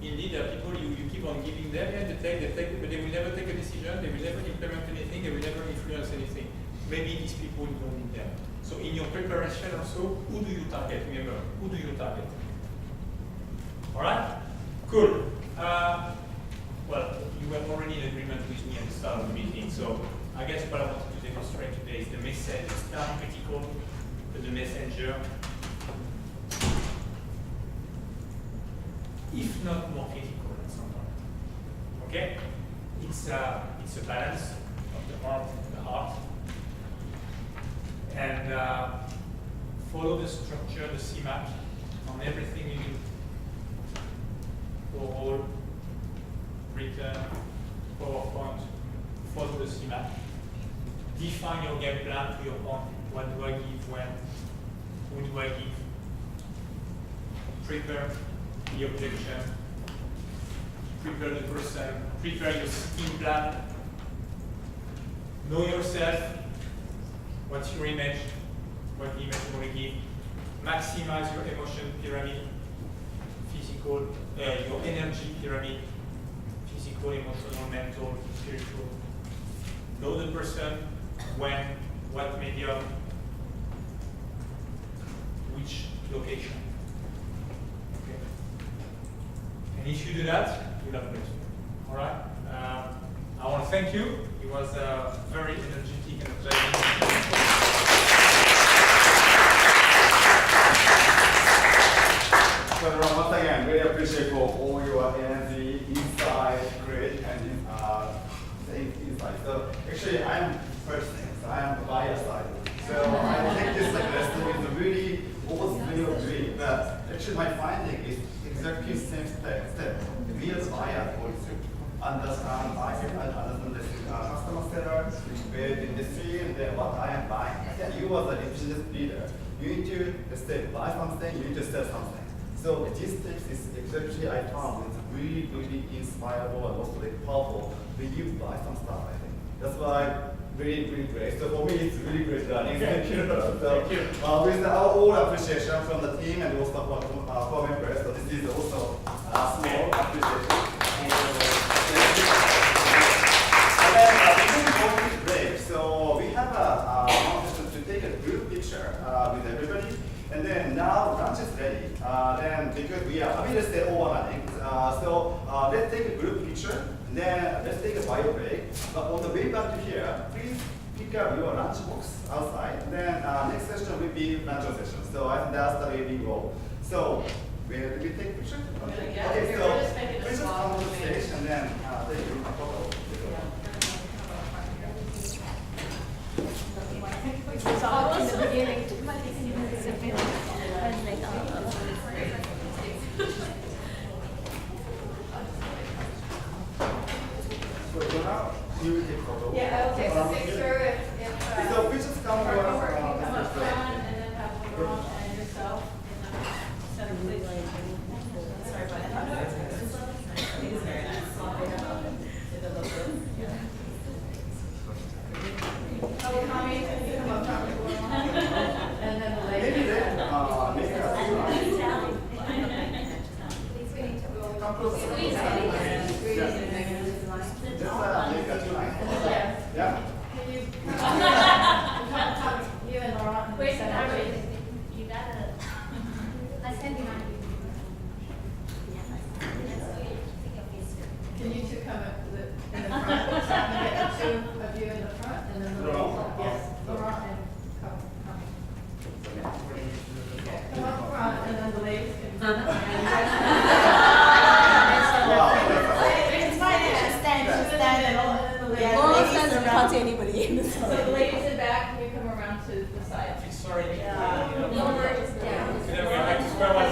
Indeed, there are people you keep on giving them, and they take, but they will never take a decision, they will never implement anything, they will never influence anything. Maybe these people, you don't need them. So in your preparation also, who do you target? Remember, who do you target? All right? Cool. Well, you were already in agreement with me at the start of the meeting, so I guess what I wanted to demonstrate today is the message is not critical, but the messenger, if not more critical than someone. Okay? It's a balance of the heart and the heart. And follow the structure, the CMAP, on everything you do. Oral, written, PowerPoint, follow the CMAP. Define your game plan to your point. What do I give when? Who do I give? Prepare the objection. Prepare the person. Prepare your scheme plan. Know yourself. What's your image? What image you want to give? Maximize your emotion pyramid. Physical, your energy pyramid. Physical, emotional, mental, spiritual. Know the person, when, what medium, which location. Okay. And if you do that, you'll have great. All right. I want to thank you. It was very energetic and exciting.
So Laurent, once again, really appreciate for all your energy, insight, great and insight. So actually, I'm purchasing, so I'm the buyer side. So I think this lesson is really almost real dream. But actually, my finding is exactly the same step. We as buyers also understand market and understand the customer seller, where the industry, and then what I am buying. You as a business leader, you need to buy something, you need to sell something. So this text is exactly I found it's really, really inspirable and also very powerful when you buy some stuff, I think. That's why really, really great. So for me, it's really great learning. Thank you. So with our all appreciation from the team and also from our members, so this is also a small appreciation. And then before we go to break, so we have a session to take a group picture with everybody. And then now lunch is ready. Then because we are, I mean, let's say overrunning, Let's take a group picture, and then let's take a bio break. But on the way back to here, please pick up your lunch box outside. And then next session will be luncheon session. So I think that's the way we go. So where do we take picture? Okay,
Yeah,
okay,
we're
so
just making a
please just
swap
come on the
of
stage and then take a photo. So now you will take photo.
Yeah, okay, so make sure if
So please just come
come
over.
up front and then have Laurent and yourself in the center, please. Sorry about that. It's very nice. Oh, Tommy, can you come up front with Laurent? And then the lady.
Maybe then, make a few lines. Come closer. Just make a two lines. Yeah.
Can you? You and Laurent. in the
Wait,
center,
I'm
please.
ready. You gotta. I stand behind you.
Can you two come up to in the front? So I can get the two of you in the front and then the ladies.
Laurent?
Yes, Laurent and come. Okay, come up front and then the ladies can. And you guys-
Wow.
It's fine, just stand and the ladies.
Laurel
ladies
says you
around.
can't see anybody in this
So the ladies in back, can you come around to the side?
Sorry.
No worries.
And then we're back to square one.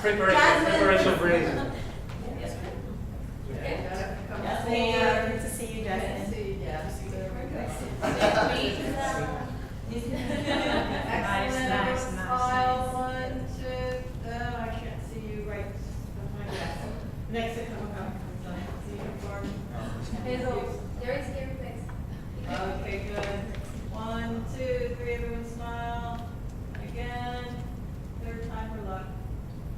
Preparation for it.
Good to see you, Jasmine. Good to see you, yeah. Excellent. Smile, 1, 2. I can't see you right behind that. Next to come. See you form.
Hazel, there is here, please.
Okay, good. 1, 2, 3. Everyone smile. Again. Third time for luck.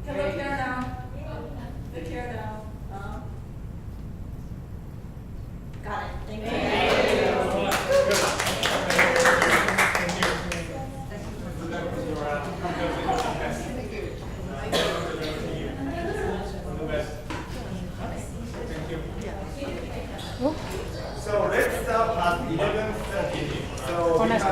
Come up here now.
The chair now.
Got it. Thank you.
Good.
So let's start at 11:30. So we have,